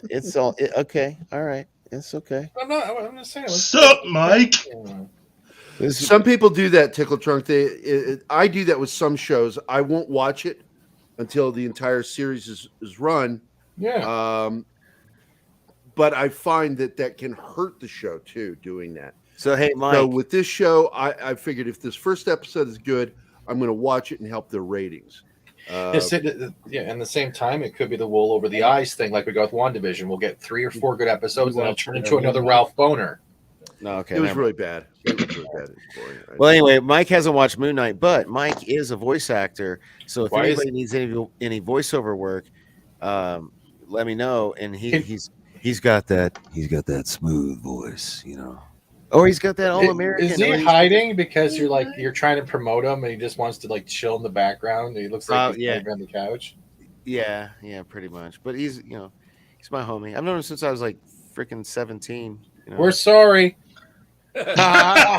It's all okay. All right, it's okay. I'm just saying. Sup, Mike? Some people do that, Tickle Trunk. I do that with some shows. I won't watch it until the entire series is run. Yeah. But I find that can hurt the show too, doing that. So hey, Mike. So with this show, I figured if this first episode is good, I'm going to watch it and help their ratings. And the same time, it could be the wool over the eyes thing, like we got with WandaVision. We'll get 3 or 4 good episodes, and it'll turn into another Ralph Boner. No, okay. It was really bad. It was really bad. Well, anyway, Mike hasn't watched Moon Knight, but Mike is a voice actor. So if anybody needs any voiceover work, let me know. And he's got that smooth voice, you know. Or he's got that all-American. Is he hiding because you're trying to promote him and he just wants to chill in the background? And he looks like he's on the couch. Yeah, pretty much. But he's my homie. I've known him since I was like freaking 17. You know? We're sorry. He laughed.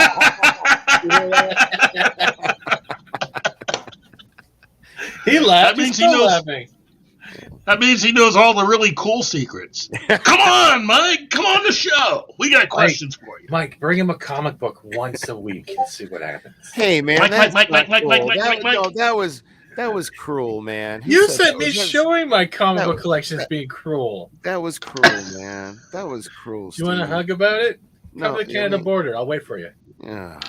That means he knows. Laughing. That means he knows all the really cool secrets. Come on, Mike. Come on the show. We got questions for you. Mike, bring him a comic book once a week and see what happens. Hey, man. Mike. That was cruel, man. You said me showing my comic book collection as being cruel. That was cruel, man. That was cruel. You want to hug about it? Come No, to the Canada border. I'll wait for you. Yeah.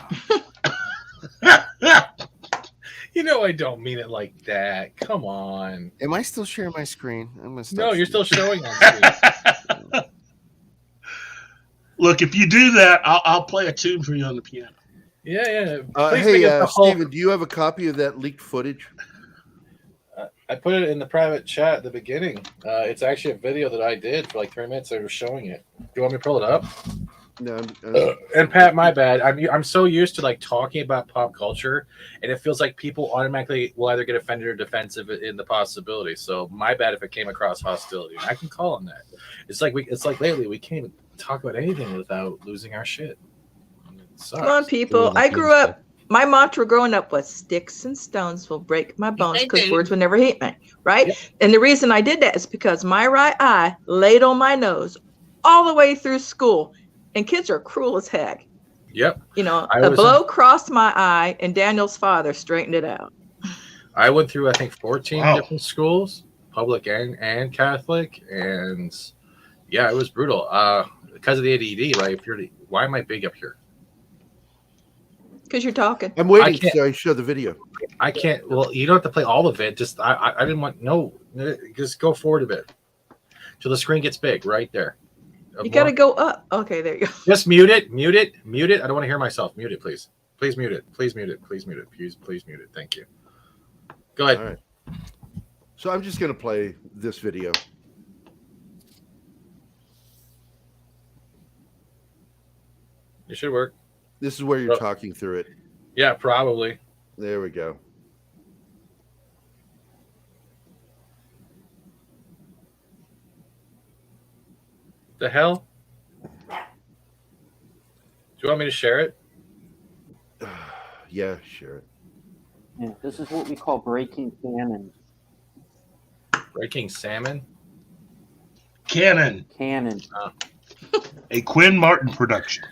You know I don't mean it like that. Come on. Am I still sharing my screen? I'm gonna stop. No, you're still showing on screen. Look, if you do that, I'll play a tune for you on the piano. Yeah. Hey, Steven, do you have a copy of that leaked footage? I put it in the private chat at the beginning. It's actually a video that I did for like 3 minutes. I was showing it. Do you want me to pull it up? No. And Pat, my bad. I'm so used to talking about pop culture, and it feels like people automatically will either get offended or defensive in the possibility. So my bad if it came across hostility. I can call on that. It's like lately we can't even talk about anything without losing our shit. Come on, people. I grew up. My mantra growing up was sticks and stones will break my bones because words would never hate me, right? Yep. And the reason I did that is because my right eye laid on my nose all the way through school. And kids are cruel as heck. Yep. You know, a blow crossed my eye, and Daniel's father straightened it out. I went through, I think, 14 different schools, public and Catholic, and yeah, it was brutal. Because of the ADD, right? Why am I big up here? Because you're talking. I'm waiting so I show the video. I can't. Well, you don't have to play all of it. Just I didn't want just go forward a bit till the screen gets big right there. You got to go up. Okay, there you go. Just mute it. I don't want to hear myself. Mute it, please. Please mute it. Please mute it. Please mute it. Please mute it. Thank you. Go ahead. All right. So I'm just going to play this video. It should work. This is where you're talking through it. Yeah, probably. There we go. The hell? Do you want me to share it? Yeah, share it. Yeah, this is what we call breaking canon. Breaking salmon? Cannon. Canon. A Quinn Martin production.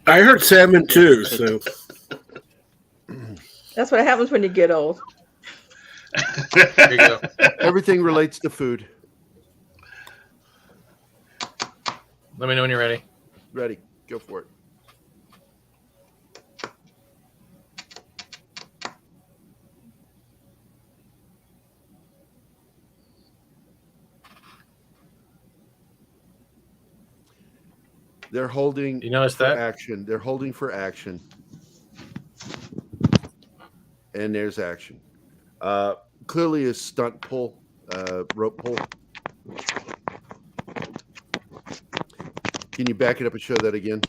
I heard salmon too, so That's what happens when you get old. There you go. Everything relates to food. Let me know when you're ready. Ready. Go for it. They're holding. You notice for that? action. They're holding for action. And there's action. Clearly a stunt pull, rope pull. Can you back it up and show that again?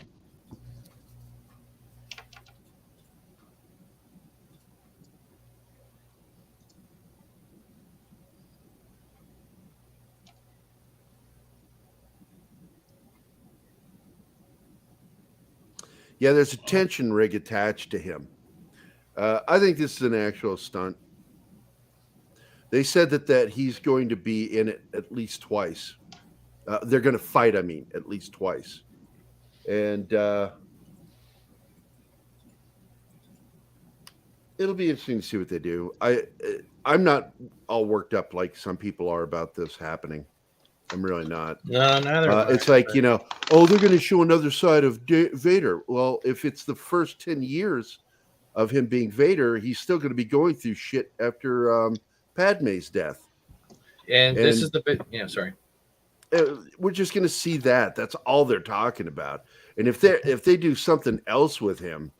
Yeah, there's a tension rig attached to him. I think this is an actual stunt. They said that he's going to be in it at least twice. They're going to fight, I mean, at least twice. And it'll be interesting to see what they do. I'm not all worked up like some people are about this happening. I'm really not. No, neither. It's like, they're going to show another side of Vader. Well, if it's the first 10 years of him being Vader, he's still going to be going through shit after Padme's death. And this is the bit. Yeah, sorry. We're just going to see that. That's all they're talking about. And if they do something else with him,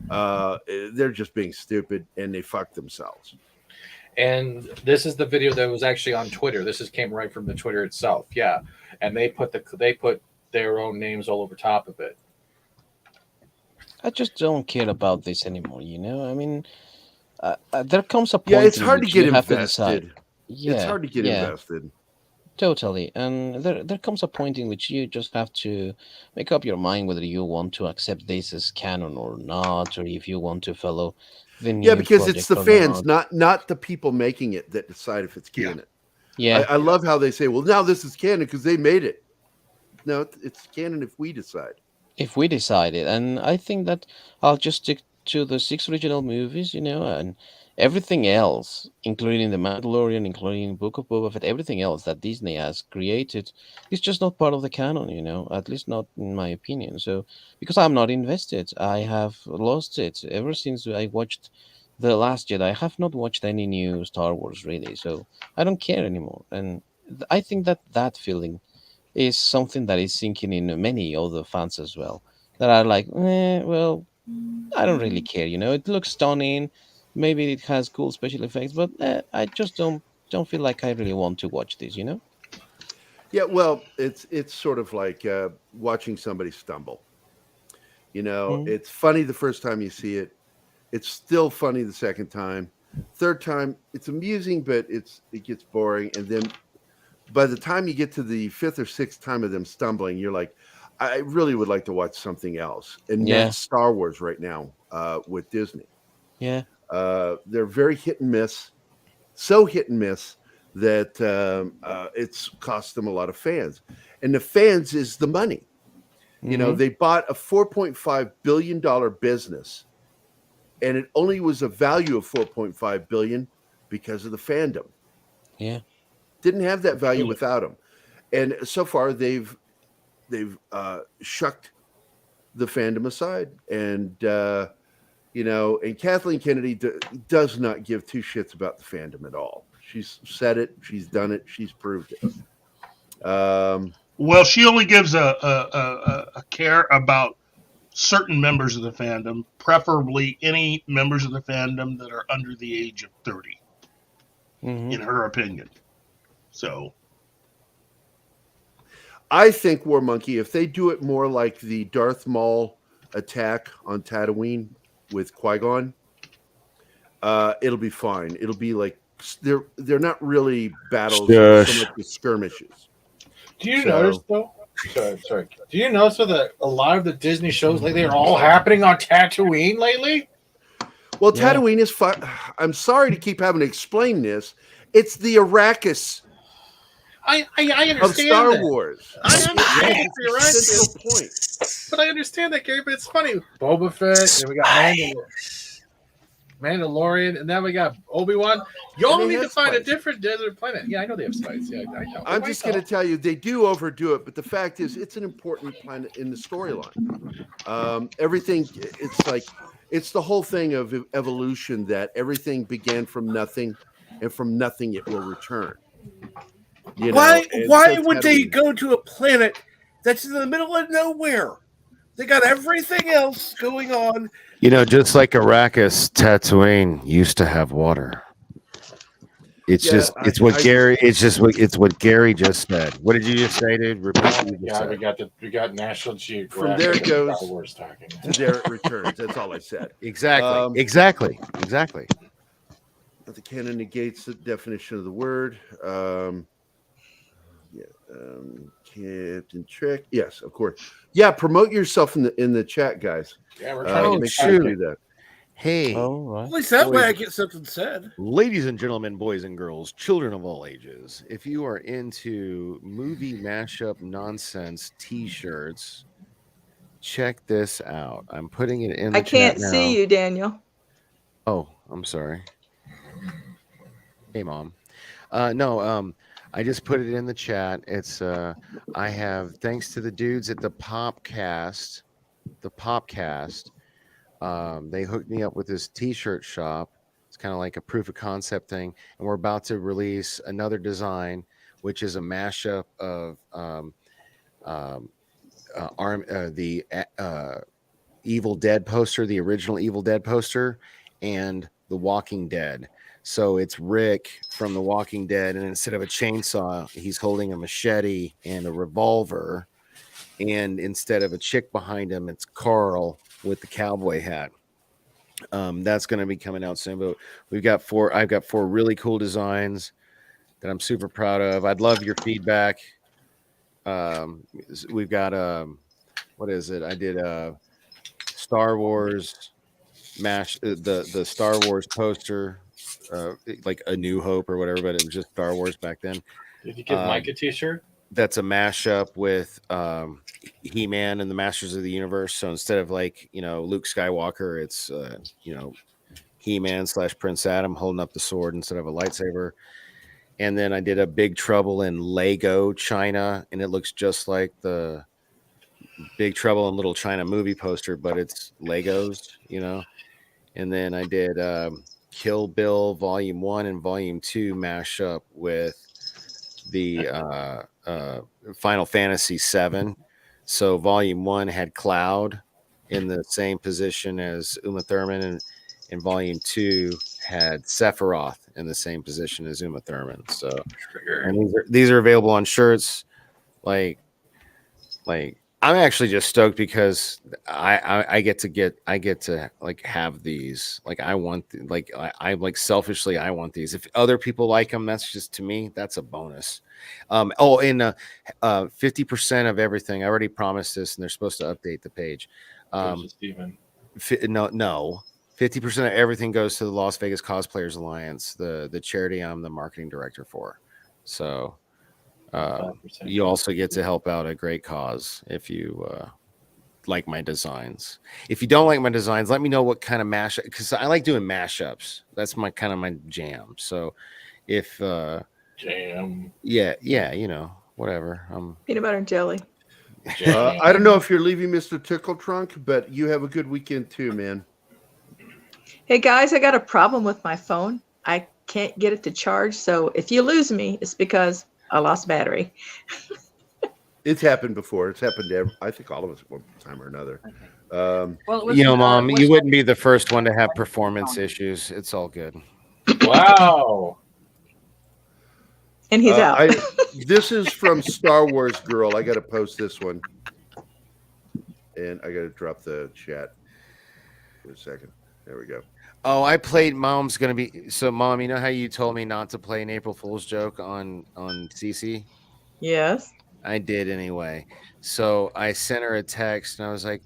they're just being stupid and they fuck themselves. And this is the video that was actually on Twitter. Came right from the Twitter itself. Yeah, and they put their own names all over top of it. I just don't care about this anymore. I mean, there comes a point. Yeah, it's in hard to which get you have invested. to decide. Yeah, it's hard to get invested. Totally, and there comes a point in which you just have to make up your mind whether you want to accept this as canon or not, or if you want to follow the new because it's the project or fans, not the people making it, that decide if it's canon. Yeah, I love how they say, "Well, now this is canon because they made it." No, it's canon if we decide. if we decide it, and I think that I'll just stick to the 6 original movies, and everything else, including The Mandalorian, including Book of Boba Fett, everything else that Disney has created is just not part of the canon, at least not in my opinion. So, because I'm not invested, I have lost it. Ever since I watched The Last Jedi, I have not watched any new Star Wars, really. So, I don't care anymore. And I think that feeling is something that is sinking in many other fans as well, that are like, well, I don't really care, it looks stunning. Maybe it has cool special effects, but I just don't feel like I really want to watch this, Yeah, well, it's sort of like watching somebody stumble. It's funny the first time you see it. It's still funny the second time. Third time, it's amusing, but it gets boring. And then by the time you get to the fifth or sixth time of them stumbling, you're like, I really would like to watch something else. And that's Star Wars right now with Disney. Yeah. They're very hit and miss, so hit and miss that it's cost them a lot of fans. And the fans is the money. They bought a $4.5 billion business, and it only was a value of $4.5 billion because of the fandom. Yeah. Didn't have that value without him. And so far, they've shucked the fandom aside, and and Kathleen Kennedy does not give two shits about the fandom at all. She's said it, she's done it, she's proved it. Well, she only gives a care about certain members of the fandom, preferably any members of the fandom that are under the age of 30, in her opinion. So I think War Monkey, if they do it more like the Darth Maul attack on Tatooine with Qui-Gon, it'll be fine. It'll be like they're not really battles, so much as skirmishes. Do you notice though? Sorry. Do you notice that a lot of the Disney shows lately are all happening on Tatooine lately? Well, Tatooine is fun. I'm sorry to keep having to explain this. It's the Arrakis I understand of Star that. Wars. I understand the Central Arrakis. point. But I understand that, Gary. But it's funny. Boba Fett, and we got Mandalorian, and then we got Obi-Wan. Y'all need to find a different desert planet. Yeah, I know they have spice. Yeah, I know. I'm just going to tell you, they do overdo it, but the fact is, it's an important planet in the storyline. Everything, it's the whole thing of evolution, that everything began from nothing, and from nothing it will return. Why would they go to a planet that's in the middle of nowhere? They got everything else going on. Just like Arrakis, Tatooine used to have water. It's what Gary just said. What did you just say, dude? Repeat what you just said. we got National Geographic. From there it goes Star Wars talking. to there it returns. That's all I said. Exactly. But the canon negates the definition of the word. Captain Trick. Yes, of course. Yeah, promote yourself in the chat, guys. Yeah, we're trying to make sure you do that. Hey, At least that way I get something said. Ladies and gentlemen, boys and girls, children of all ages, if you are into movie mashup nonsense T-shirts, check this out. I'm putting it in the I can't chat now. see you, Daniel. Oh, I'm sorry. Hey, Mom. No, I just put it in the chat. It's I have, thanks to the dudes at the Popcast, they hooked me up with this T-shirt shop. It's kind of like a proof of concept thing, and we're about to release another design, which is a mashup of the Evil Dead poster, the original Evil Dead poster, and The Walking Dead. So it's Rick from The Walking Dead, and instead of a chainsaw, he's holding a machete and a revolver. And instead of a chick behind him, it's Carl with the cowboy hat. That's going to be coming out soon. But I've got four really cool designs that I'm super proud of. I'd love your feedback. We've got what is it? I did Star Wars the Star Wars poster. Like A New Hope or whatever, but it was just Star Wars back then. Did you give Mike a T-shirt? That's a mashup with He-Man and the Masters of the Universe. So instead of Luke Skywalker, it's He-Man / Prince Adam holding up the sword instead of a lightsaber. And then I did a Big Trouble in Lego China, and it looks just like the Big Trouble in Little China movie poster, but it's Legos, And then I did Kill Bill Volume 1 and Volume 2 mashup with the Final Fantasy 7. So Volume 1 had Cloud in the same position as Uma Thurman, and Volume 2 had Sephiroth in the same position as Uma Thurman. So, and these are available on shirts. Like I'm actually just stoked because I get to have these. I selfishly I want these. If other people like them, that's just, to me, that's a bonus. 50% of everything. I already promised this, and they're supposed to update the page. Steven. No. 50% of everything goes to the Las Vegas Cosplayers Alliance, the charity I'm the marketing director for. So you also get to help out a great cause if you like my designs. If you don't like my designs, let me know what kind of mashup, because I like doing mashups. That's my jam. So if Jam. Yeah, you know, whatever. Peanut butter and jelly. I don't know if you're leaving Mr. Tickle Trunk, but you have a good weekend too, man. Hey guys, I got a problem with my phone. I can't get it to charge. So if you lose me, it's because I lost battery. It's happened before. It's happened to I think all of us at one time or another. You know, Mom, you wouldn't be the first one to have performance issues. It's all good. Wow. And he's out. This is from Star Wars Girl. I got to post this one. And I got to drop the chat for a second. There we go. Oh, I played Mom's going to be. So, Mom, you know how you told me not to play an April Fool's joke on CC? Yes. I did anyway. So I sent her a text and I was like,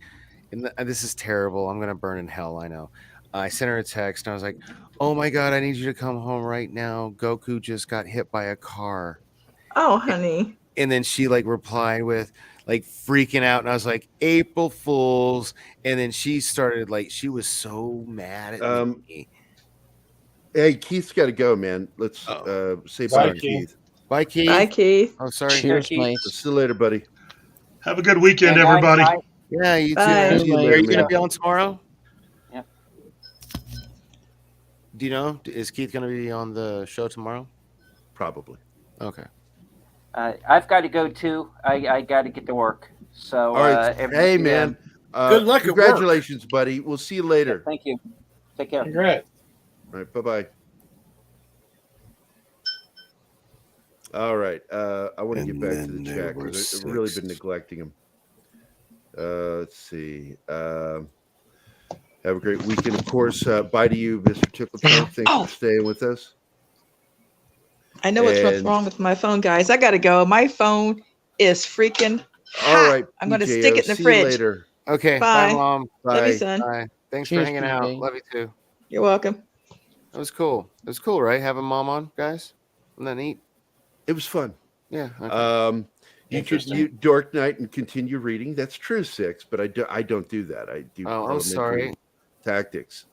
this is terrible. I'm going to burn in hell. I know. I sent her a text and I was like, oh my God, I need you to come home right now. Goku just got hit by a car. Oh, honey. And then she like replied with like freaking out. And I was like, April Fools. And then she started like, she was so mad at me. Hey, Keith's got to go, man. Let's say bye to Keith. Bye, Keith. Bye, Keith. Oh, sorry. Cheers, mate. See you later, buddy. Have a good weekend, everybody. Bye. Yeah, you too. Bye. See you later. Are you going to be on tomorrow? Yeah. Do you know? Is Keith going to be on the show tomorrow? Probably. Okay. I've got to go too. I got to get to work. So, all right. Hey, man. Good luck. Congratulations, buddy. We'll see you later. Thank you. Take care. Congrats. All right. Bye-bye. All right. I want to get back to the chat because I've really been neglecting them. Let's see. Have a great weekend. Of course, bye to you, Mr. Tickle Trunk. Thanks for staying with us. I know what's wrong with my phone, guys. I got to go. My phone is freaking hot. All right. I'm going to PJO. stick it in the See fridge. You later. Okay. Bye. Bye, Mom. Bye. Love you, son. Bye. Thanks Cheers, for hanging out. PJ. Love you too. You're welcome. That was cool. It was cool, right? Having Mom on, guys. Wasn't that neat? It was fun. Yeah. Okay. You could dork night and continue reading. That's true, Six, but I don't do that. I do. Oh, I'm sorry. Tactics.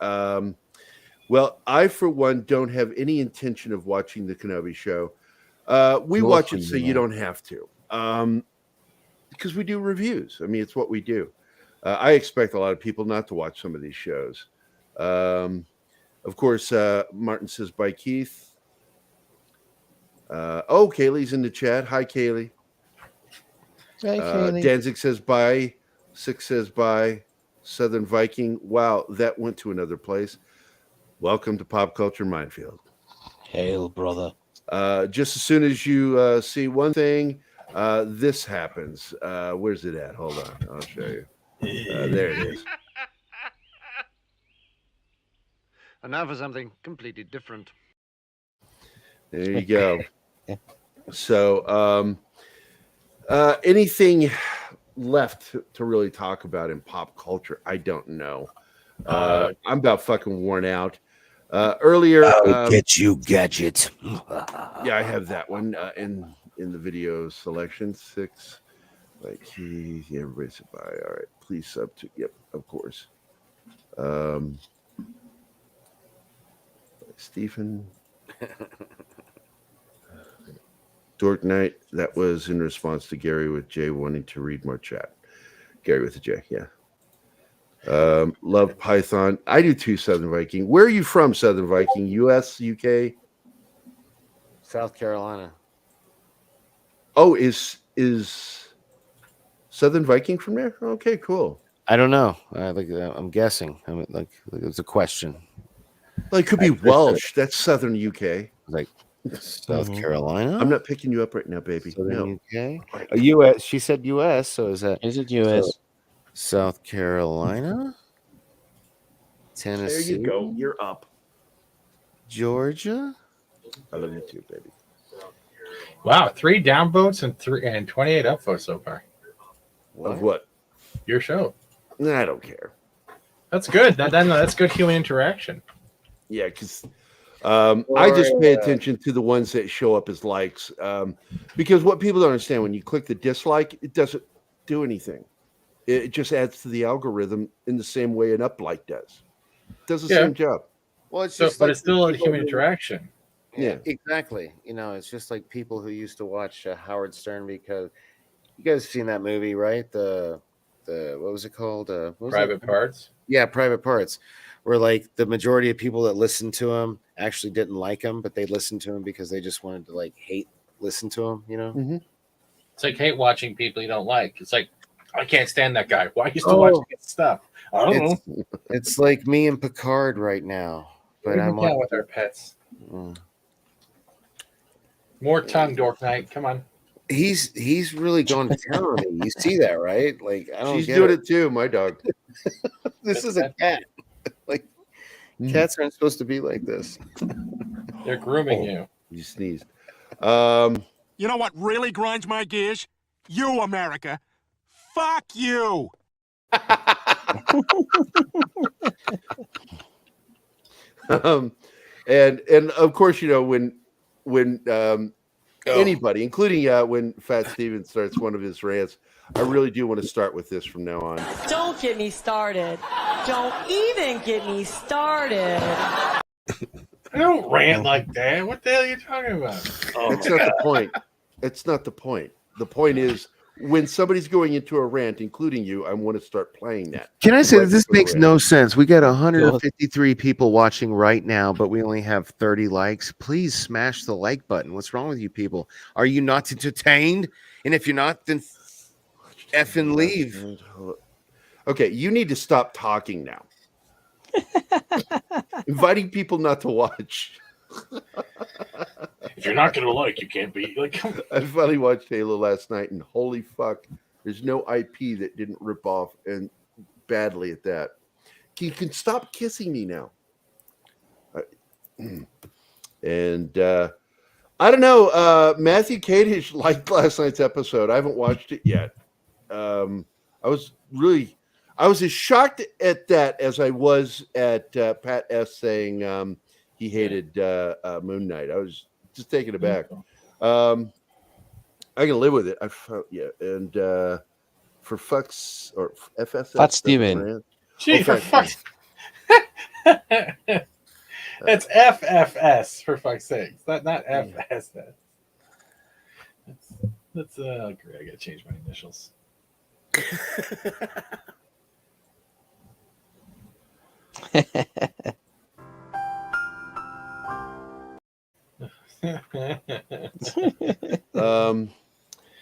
Well, I for one don't have any intention of watching the Kenobi show. We watch it so you don't have to, because we do reviews. I mean, it's what we do. I expect a lot of people not to watch some of these shows. Of course, Martin says bye, Keith. Kaylee's in the chat. Hi, Kaylee. Hi, Kaylee. Danzig says bye. Six says bye. Southern Viking. Wow, that went to another place. Welcome to Pop Culture Minefield. Hail, brother. Just as soon as you see one thing, this happens. Where's it at? Hold on. I'll show you. There it is. And now for something completely different. There you go. So, anything left to really talk about in pop culture? I don't know. I'm about fucking worn out. Earlier, I'll get you, Gadget. Yeah, I have that one in the video selection. 6, like everybody said bye. All right, please sub to. Yep, of course. Stephen. Dork Night, that was in response to Gary with J wanting to read more chat. Gary with a J, yeah. Love Python. I do too, Southern Viking. Where are you from, Southern Viking? US, UK? South Carolina. Oh, is Southern Viking from there? Okay, cool. I don't know. I'm guessing. It's a question. Well, it could be Welsh. That's Southern UK. Like South Carolina? I'm not picking you up right now, baby. Southern UK? US. She said US, so is that? Is it US? South Carolina? Tennessee? There you go. You're up. Georgia? I love you too, baby. Wow, 3 downvotes and 28 upvotes so far. Of what? Your show. I don't care. That's good. That's good human interaction. Yeah, because I just pay attention to the ones that show up as likes. Because what people don't understand, when you click the dislike, it doesn't do anything. It just adds to the algorithm in the same way an up like does. It does the same job. Well, it's So, just but like it's still a people human who- interaction. Yeah. exactly. It's just like people who used to watch Howard Stern because you guys have seen that movie, right? The what was it called? What was Private that? Parts. Yeah, Private Parts. Where like the majority of people that listened to him actually didn't like him, but they listened to him because they just wanted to like listen to him. Mm-hmm. It's like hate watching people you don't like. It's like I can't stand that guy. Why are you still watching his stuff? I don't know. It's like me and Picard right now, but I'm like with our pets. More tongue, Dork Knight. Come on. He's really going to town on me. You see that, right? Like I don't. She's get doing it too, my dog. This is a cat. Like cats aren't supposed to be like this. They're grooming you. You sneezed. You know what really grinds my gears? You, America. Fuck you. And of course, when anybody, including when Fat Steven starts one of his rants, I really do want to start with this from now on. Don't get me started. Don't even get me started. I don't rant like that. What the hell are you talking about? It's not the point. It's not the point. The point is when somebody's going into a rant, including you, I want to start playing that. Can I say Right this before makes the no rant. sense? We got 153 people watching right now, but we only have 30 likes. Please smash the like button. What's wrong with you people? Are you not entertained? And if you're not, then effing leave. Okay, you need to stop talking now. Inviting people not to watch. If you're not gonna like, you can't be like. I finally watched Halo last night, and holy fuck, there's no IP that didn't rip off and badly at that. You can stop kissing me now. And I don't know. Matthew Kadish liked last night's episode. I haven't watched it yet. I was as shocked at that as I was at Pat S saying he hated Moon Knight. I was just taken aback. I can live with it. And for fucks or FS. Fat Steven. Gee, for fuck's It's FFS for fuck's sake. It's not FS. That's great. I gotta change my initials.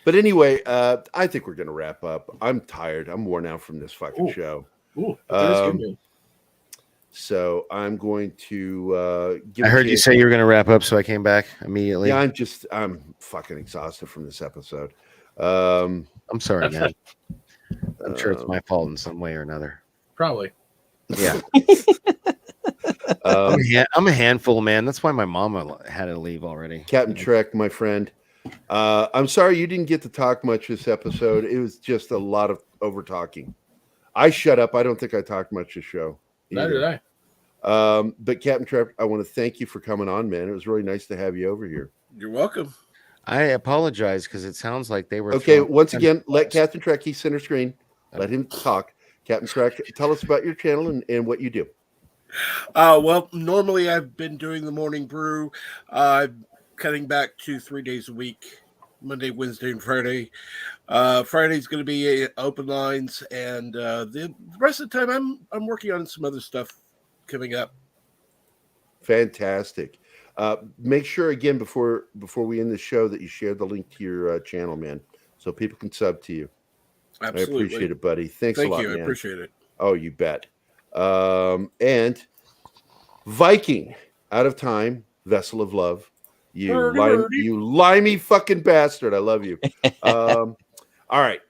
But anyway, I think we're gonna wrap up. I'm tired. I'm worn out from this fucking show. So I'm going to give. I heard you say you were going to wrap up, so I came back immediately. Yeah, I'm fucking exhausted from this episode. I'm sorry, man. I'm sure it's my fault in some way or another. Probably. Yeah. I'm a handful, man. That's why my mama had to leave already. Captain Trek, my friend. I'm sorry you didn't get to talk much this episode. It was just a lot of over talking. I shut up. I don't think I talked much this show. Neither did I. But Captain Trek, I want to thank you for coming on, man. It was really nice to have you over here. You're welcome. I apologize because it sounds like they were okay. Once again, let Captain Trek, he's center screen. Let him talk. Captain Trek, tell us about your channel and what you do. Well, normally I've been doing the morning brew. Cutting back to 3 days a week, Monday, Wednesday, and Friday. Friday's going to be open lines, and the rest of the time I'm working on some other stuff coming up. Fantastic. Make sure again before we end the show that you share the link to your channel, man, so people can sub to you. Absolutely. I appreciate it, buddy. Thanks a lot, man. I appreciate it. Oh, you bet. And Viking, out of time, vessel of love. You limey fucking bastard. I love you. All right.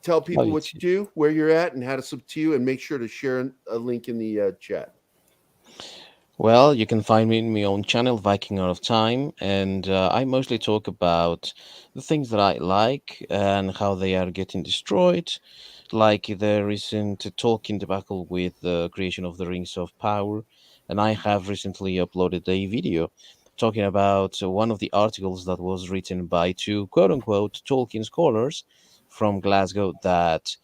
Tell people what you do, where you're at, and how to sub to you, and make sure to share a link in the chat. Well, you can find me in my own channel, Viking Out of Time, and I mostly talk about the things that I like and how they are getting destroyed, like the recent Tolkien debacle with the creation of the Rings of Power, and I have recently uploaded a video talking about one of the articles that was written by two quote-unquote Tolkien scholars from Glasgow that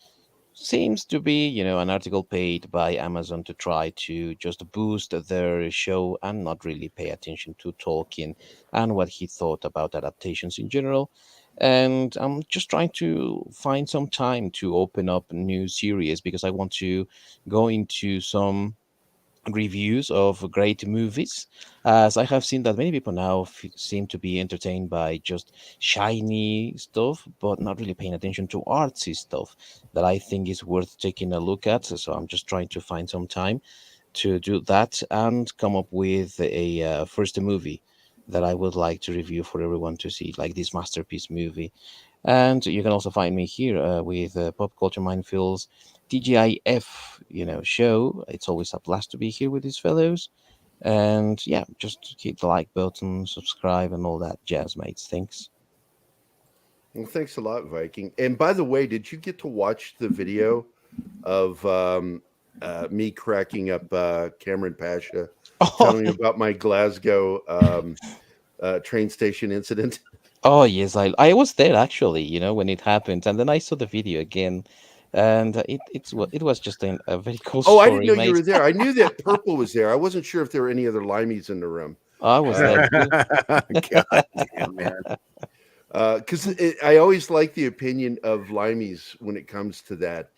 seems to be, an article paid by Amazon to try to just boost their show and not really pay attention to Tolkien and what he thought about adaptations in general. And I'm just trying to find some time to open up new series because I want to go into some reviews of great movies, as I have seen that many people now seem to be entertained by just shiny stuff, but not really paying attention to artsy stuff that I think is worth taking a look at. So I'm just trying to find some time to do that and come up with a first movie that I would like to review for everyone to see, like this masterpiece movie. And you can also find me here with Pop Culture Mindfield's TGIF, show. It's always a blast to be here with these fellows. And yeah, just hit the like button, subscribe, and all that jazz, mates. Thanks. Well, thanks a lot, Viking. And by the way, did you get to watch the video of me cracking up Cameron Pasha, telling me about my Glasgow train station incident? Oh yes, I was there actually, when it happened, and then I saw the video again, and it was just a very cool Oh, story, I didn't know mate. you were there. I knew that Purple was there. I wasn't sure if there were any other limeys in the room. I was there too. God damn, man. Because I always like the opinion of limeys when it comes to that.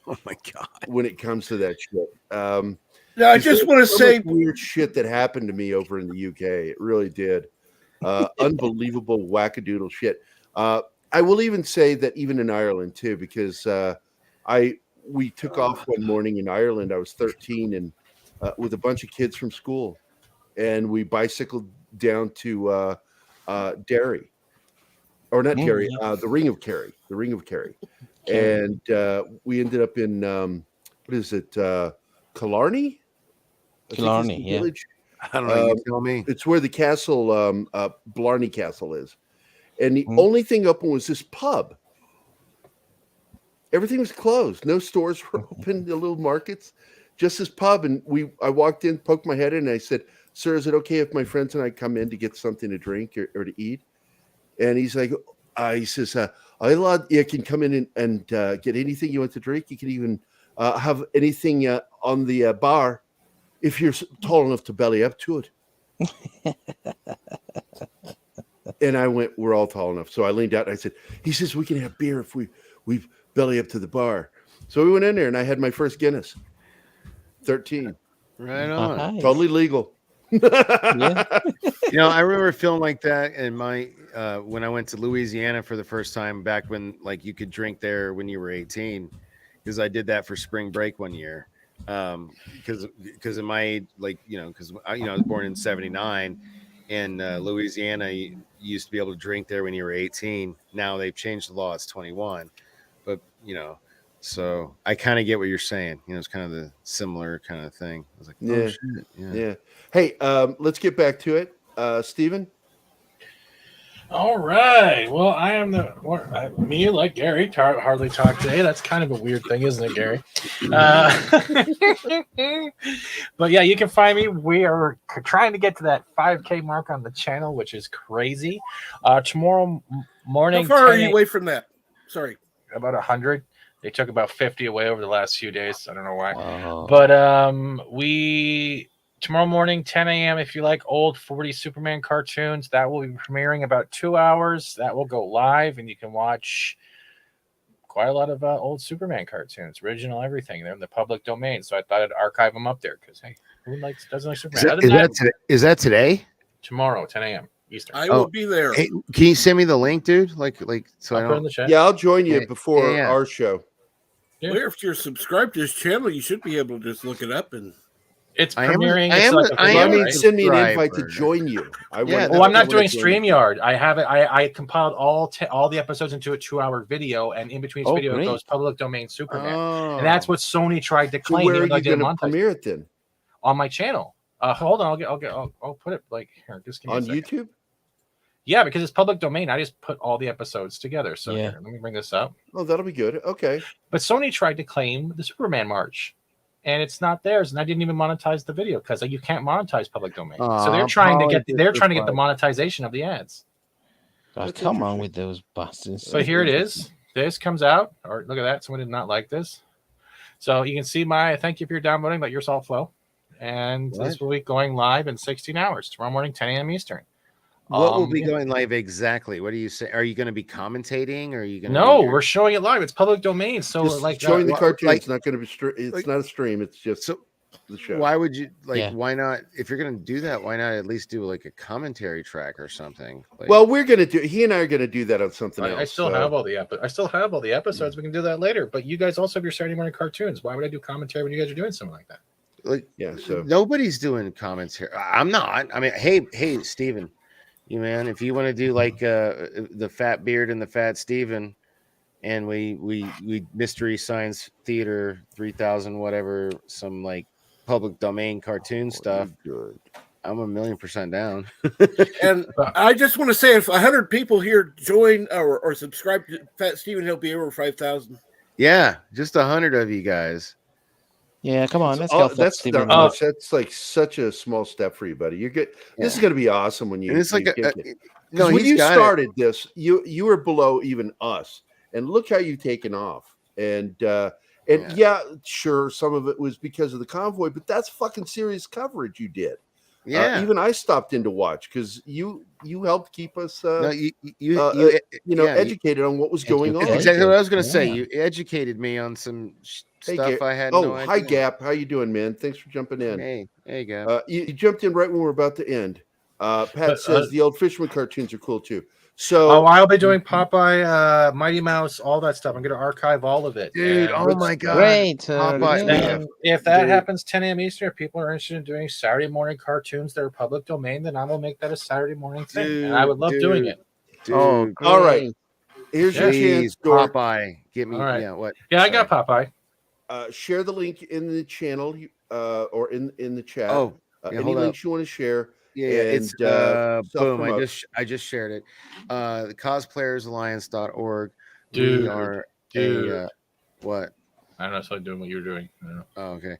Oh my God! When it comes to that shit. Yeah, I just want to say weird shit that happened to me over in the UK. It really did. Unbelievable wackadoodle shit. I will even say that even in Ireland too, because we took off one morning in Ireland. I was 13 and with a bunch of kids from school, and we bicycled down to Derry, or not Derry, the Ring of Kerry, and we ended up in what is it, Killarney? Killarney, yeah. Village. I don't know. You tell me. It's where the castle, Blarney Castle, is, and the only thing open was this pub. Everything was closed. No stores were open. The little markets, just this pub. And I walked in, poked my head in, and I said, "Sir, is it okay if my friends and I come in to get something to drink or to eat?" And he's like, he says, you can come in and get anything you want to drink. You can even have anything on the bar if you're tall enough to belly up to it. And I went, we're all tall enough. So I leaned out and I said, he says, we can have beer if we belly up to the bar. So we went in there and I had my first Guinness. 13. Right on. Totally legal. Yeah. I remember feeling like that in my when I went to Louisiana for the first time back when you could drink there when you were 18, because I did that for spring break one year. Because of my age, because I was born in 79, and Louisiana, you used to be able to drink there when you were 18. Now they've changed the law; it's 21. But so I kind of get what you're saying. It's kind of the similar kind of thing. I was like, oh, shit. Yeah. Hey, let's get back to it, Steven. All right. Well, I am me, like Gary, hardly talk today. That's kind of a weird thing, isn't it, Gary? But yeah, you can find me. We are trying to get to that 5K mark on the channel, which is crazy. Tomorrow morning. How far are you away from that? Sorry. About 100. They took about 50 away over the last few days. I don't know why. Oh. But tomorrow morning, 10 a.m., if you like old 40 Superman cartoons, that will be premiering about 2 hours. That will go live, and you can watch quite a lot of old Superman cartoons, original everything. They're in the public domain, so I thought I'd archive them up there because, hey, who doesn't like Superman? Is that today? Tomorrow, 10 a.m. Eastern. I will be there. Hey, can you send me the link, dude? So I'll I put it don't. in the chat. Yeah, I'll join you before our show. Yeah. Well, if you're subscribed to this channel, you should be able to just look it up and. It's I am- premiering. I it's am- like a I video, am- right? Send me an Right, invite to Bernard. join you. Well, I'm not doing StreamYard. I have it. I compiled all the episodes into a 2-hour video, and in between each video great. it goes public domain Superman, Oh. and that's what Sony tried to So claim. where are even though I you didn't going to monetize premiere it then? on my channel. Hold on, I'll put it like here. Just give me On a second. YouTube? Yeah, because it's public domain. I just put all the episodes together. So Yeah. here, let me bring this up. Oh, that'll be good. Okay. But Sony tried to claim the Superman March, and it's not theirs. And I didn't even monetize the video because you can't monetize public domain. So they're trying to get the monetization of the ads. Come on with those bastards. So here it is. this comes out, or look at that, someone did not like this. So you can see my thank you for your downloading. Let your salt flow, and this will be going live in 16 hours tomorrow morning, 10 a.m. Eastern. What will be going live exactly? What do you say? Are you going to be commentating? Or are you going to? No, we're showing it live. It's public domain. So just like showing the cartoon. like- It's not going to be. It's not a stream. It's just the show. Why would you like? Yeah. Why not? If you're going to do that, why not at least do like a commentary track or something? Like, Well, we're going to do. He and I are going to do that on something else. I still have all the episodes. We can do that later. But you guys also have your Saturday morning cartoons. Why would I do commentary when you guys are doing something like that? like Yeah. So nobody's doing commentary. I'm not. I mean, hey, Steven, you man, if you want to do like the Fat Beard and the Fat Steven, and we Mystery Science Theater 3000 whatever, some like public domain cartoon stuff. Good. I'm 1,000,000% down. And I just want to say, if 100 people here join or subscribe to Fat Steven, he'll be over 5,000. Yeah, just 100 of you guys. Yeah, come on, let's Oh, go. Fat that's Steven. not much. That's like such a small step for you, buddy. You're good. This is going to be awesome when you. And it's like you a- get a- it. no, 'Cause when he's you got it. started this, you were below even us, and look how you've taken off. And yeah, sure, some of it was because of the convoy, but that's fucking serious coverage you did. Yeah. Even I stopped in to watch because you helped keep us No, you educated on what was going on. That's exactly what I was going to say. You educated me on some Hey, stuff Gap. I had no idea. Hi Gap, how you doing, man? Thanks for jumping in. Hey Gap. You jumped in right when we're about to end. Pat says the old Fisherman cartoons are cool too. So I'll be doing Popeye, Mighty Mouse, all that stuff. I'm going to archive all of it. Dude, And oh my God. Great. Popeye, then if that Dude. happens 10 a.m. Eastern, if people are interested in doing Saturday morning cartoons that are public domain, then I will make that a Saturday morning thing. And I would love doing it. Dude, all right. Here's your chance, Dork. Popeye. Get me. All right. Yeah, what? Yeah, I got Popeye. Share the link in the channel or in the chat. Oh, yeah, any hold links up. you want to share. Yeah, and, it's boom. self-promote. I just shared it. The cosplayersalliance.org. Dude, we are what? I don't know. So I'm doing what you're doing. I don't know. Oh, okay.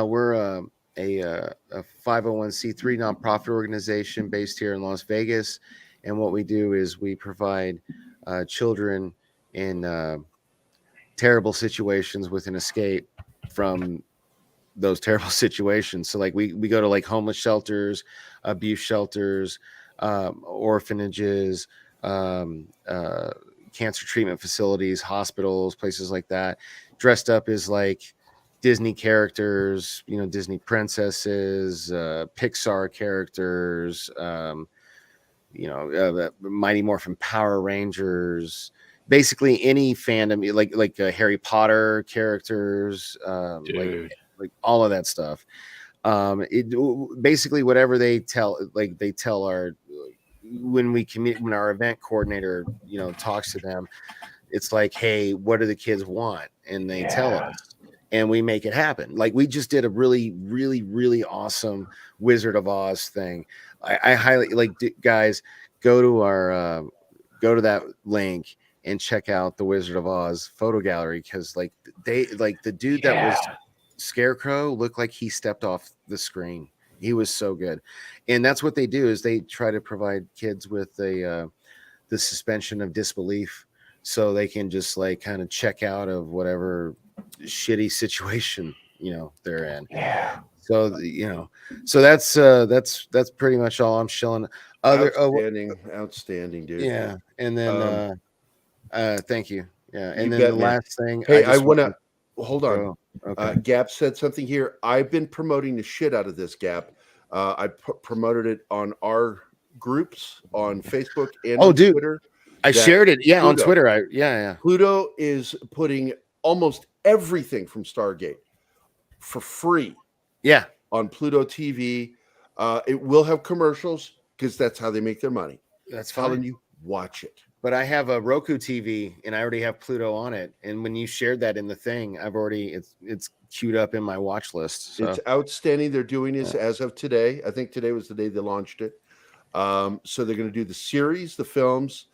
We're a 501c3 nonprofit organization based here in Las Vegas, and what we do is we provide children in terrible situations with an escape from those terrible situations. So like we go to like homeless shelters, abuse shelters, orphanages, cancer treatment facilities, hospitals, places like that, dressed up as like Disney characters, Disney princesses, Pixar characters, Mighty Morphin Power Rangers, basically any fandom, like Harry Potter characters, like all of that stuff. Basically whatever they tell our when our event coordinator talks to them, it's like, hey, what do the kids want? And they tell us, and we make it happen. Like we just did a really, really, really awesome Wizard of Oz thing. I highly guys, go to that link and check out the Wizard of Oz photo gallery, because the dude that was Scarecrow looked like he stepped off the screen. He was so good. And that's what they do, is they try to provide kids with the suspension of disbelief, so they can just kind of check out of whatever shitty situation they're in. Yeah. So so that's pretty much all I'm shilling. Outstanding, dude. Yeah. And then thank you. Yeah. And then bet, the man. last thing, Hey, I want to hold on. Oh, okay. Gap said something here. I've been promoting the shit out of this, Gap. I promoted it on our groups on Facebook and on dude, Twitter. I shared it. Yeah, on Twitter. Yeah. Pluto is putting almost everything from Stargate for free. Yeah. On Pluto TV. It will have commercials because that's how they make their money. That's telling fine. you, watch it. But I have a Roku TV and I already have Pluto on it. And when you shared that in the thing, it's queued up in my watch list. So. It's outstanding. They're doing this as of today. I think today was the day they launched it. So they're going to do the series, the films,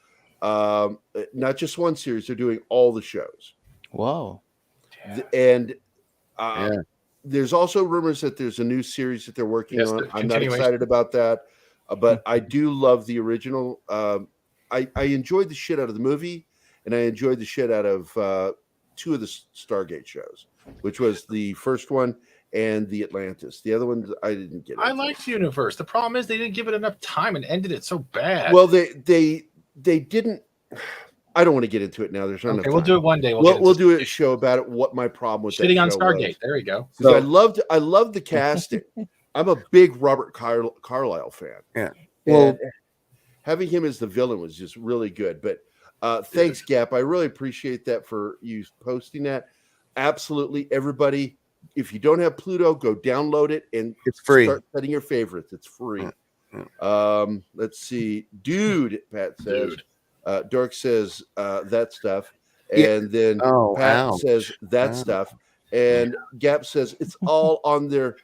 not just one series. They're doing all the shows. Wow. And there's also rumors that there's a new series that they're working on. I'm not excited about that, but I do love the original. I enjoyed the shit out of the movie, and I enjoyed the shit out of 2 of the Stargate shows, which was the first one and the Atlantis. The other ones I didn't get. I liked Universe. The problem is they didn't give it enough time and ended it so bad. Well, they didn't. I don't want to get into it now. There's not enough time. We'll do it one day. We'll do a show about it. What my problem with Shitting that on show Stargate. was. There you go. So, I loved the casting. I'm a big Robert Carlyle fan. Yeah. Well, having him as the villain was just really good. But thanks, Gap. I really appreciate that for you posting that. Absolutely, everybody. If you don't have Pluto, go download it and it's free. Start setting your favorites. It's free. Let's see, dude. Pat says. Dork says that stuff, and then Pat says that stuff, and Gap says it's all on their.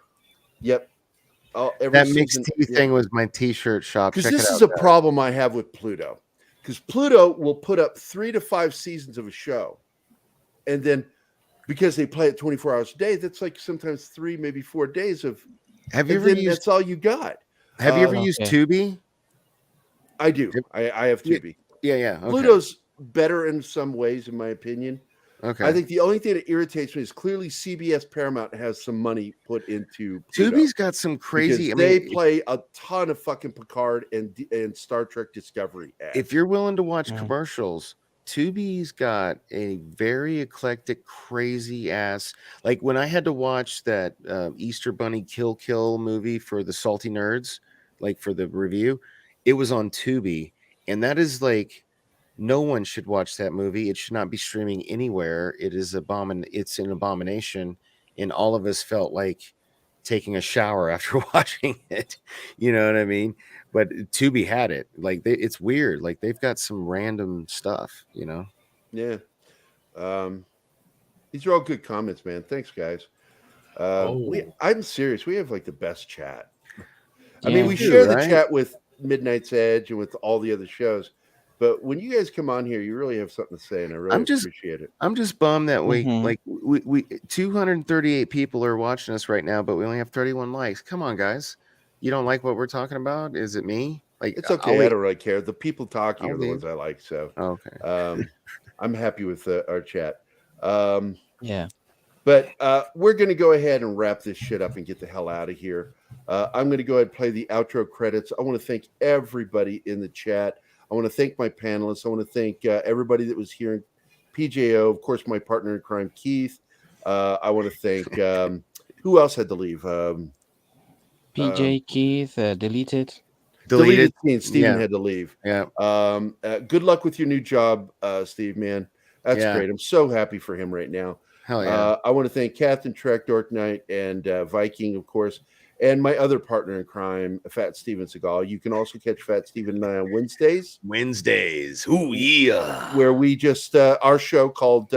Yep. That mixed tea thing was my T-shirt shop. Because this is a problem I have with Pluto. Because Pluto will put up 3 to 5 seasons of a show, and then because they play it 24 hours a day, that's like sometimes 3, maybe 4 days of. Have you ever used? That's all you got. Have you ever used Tubi? I do. I have Tubi. Yeah. Okay. Pluto's better in some ways, in my opinion. Okay. I think the only thing that irritates me is clearly CBS Paramount has some money put into Pluto. Tubi's got some crazy. They play a ton of fucking Picard and Star Trek Discovery ads. If you're willing to watch commercials, Tubi's got a very eclectic, crazy ass. Like when I had to watch that Easter Bunny Kill movie for the Salty Nerds, like for the review, it was on Tubi. And that is like, no one should watch that movie. It should not be streaming anywhere. It's an abomination. And all of us felt like taking a shower after watching it. You know what I mean? But Tubi had it. Like it's weird. Like they've got some random stuff, you know? Yeah. These are all good comments, man. Thanks, guys. I'm serious. We have like the best chat. I mean, we share the chat with Midnight's Edge and with all the other shows, but when you guys come on here, you really have something to say, and I really appreciate it. I'm just bummed that we 238 people are watching us right now, but we only have 31 likes. Come on, guys, you don't like what we're talking about? Is it me? Like it's okay. I don't really care. The people talking are the ones I like. So okay, I'm happy with our chat. Yeah. But we're going to go ahead and wrap this shit up and get the hell out of here. I'm going to go ahead and play the outro credits. I want to thank everybody in the chat. I want to thank my panelists. I want to thank everybody that was here. PJO, of course, my partner in crime, Keith. I want to thank who else had to leave? PJ, Keith, deleted. Steven had to leave. Yeah. Good luck with your new job, Steve, man. That's great. I'm so happy for him right now. Hell yeah. I want to thank Captain Trek, Dork Knight, and Viking, of course, and my other partner in crime, Fat Steven Seagal. You can also catch Fat Steven and I on Wednesdays. Ooh, yeah. Where we just, our show called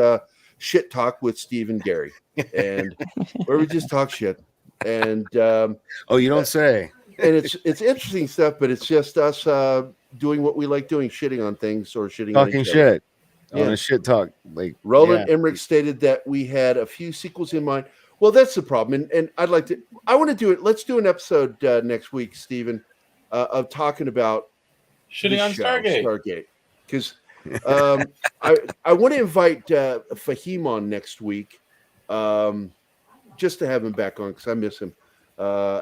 Shit Talk with Steve and Gary. And where we just talk shit. And you don't say. And it's interesting stuff, but it's just us doing what we like doing, shitting on things or shitting talking on shit. On a shit talk. Like Roland Emmerich stated that we had a few sequels in mind. Well, that's the problem. And I want to do it. Let's do an episode next week, Stephen, of talking about shitting on Stargate. Because I want to invite Fahim on next week just to have him back on because I miss him.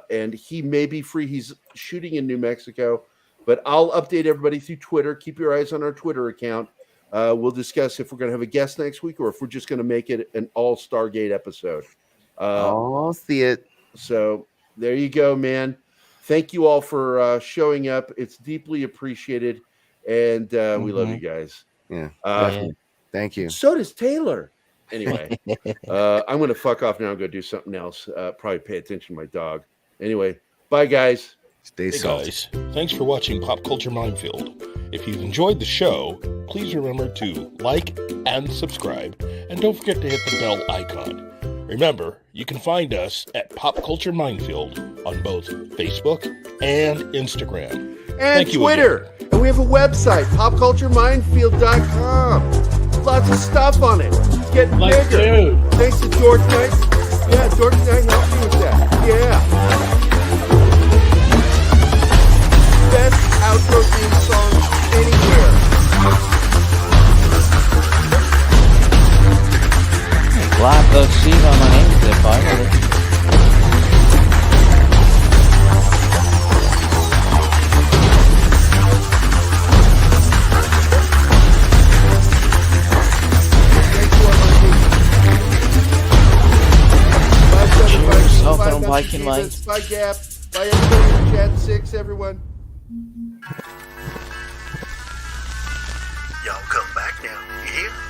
And he may be free. He's shooting in New Mexico, but I'll update everybody through Twitter. Keep your eyes on our Twitter account. We'll discuss if we're going to have a guest next week or if we're just going to make it an all Stargate episode. I'll see it. So there you go, man. Thank you all for showing up. It's deeply appreciated. And we love you guys. Yeah. Thank you. So does Taylor. Anyway, I'm going to fuck off now. I'm going to do something else. Probably pay attention to my dog. Anyway, bye, guys. Stay salty. Guys, thanks for watching Pop Culture Minefield. If you've enjoyed the show, please remember to like and subscribe. And don't forget to hit the bell icon. Remember, you can find us at Pop Culture Minefield on both Facebook and Instagram. And Twitter. And we have a website, popcultureminefield.com. Lots of stuff on it. It's getting bigger. Dude. Thanks to Dork Knight. Yeah, Dork Knight helped me with that. Yeah. Best outro theme song anywhere. Let's see how my name is there finally. Cheers, hope I'm liking my. Bye, Gap. Bye, everybody in chat 6, everyone. Y'all come back now. You hear?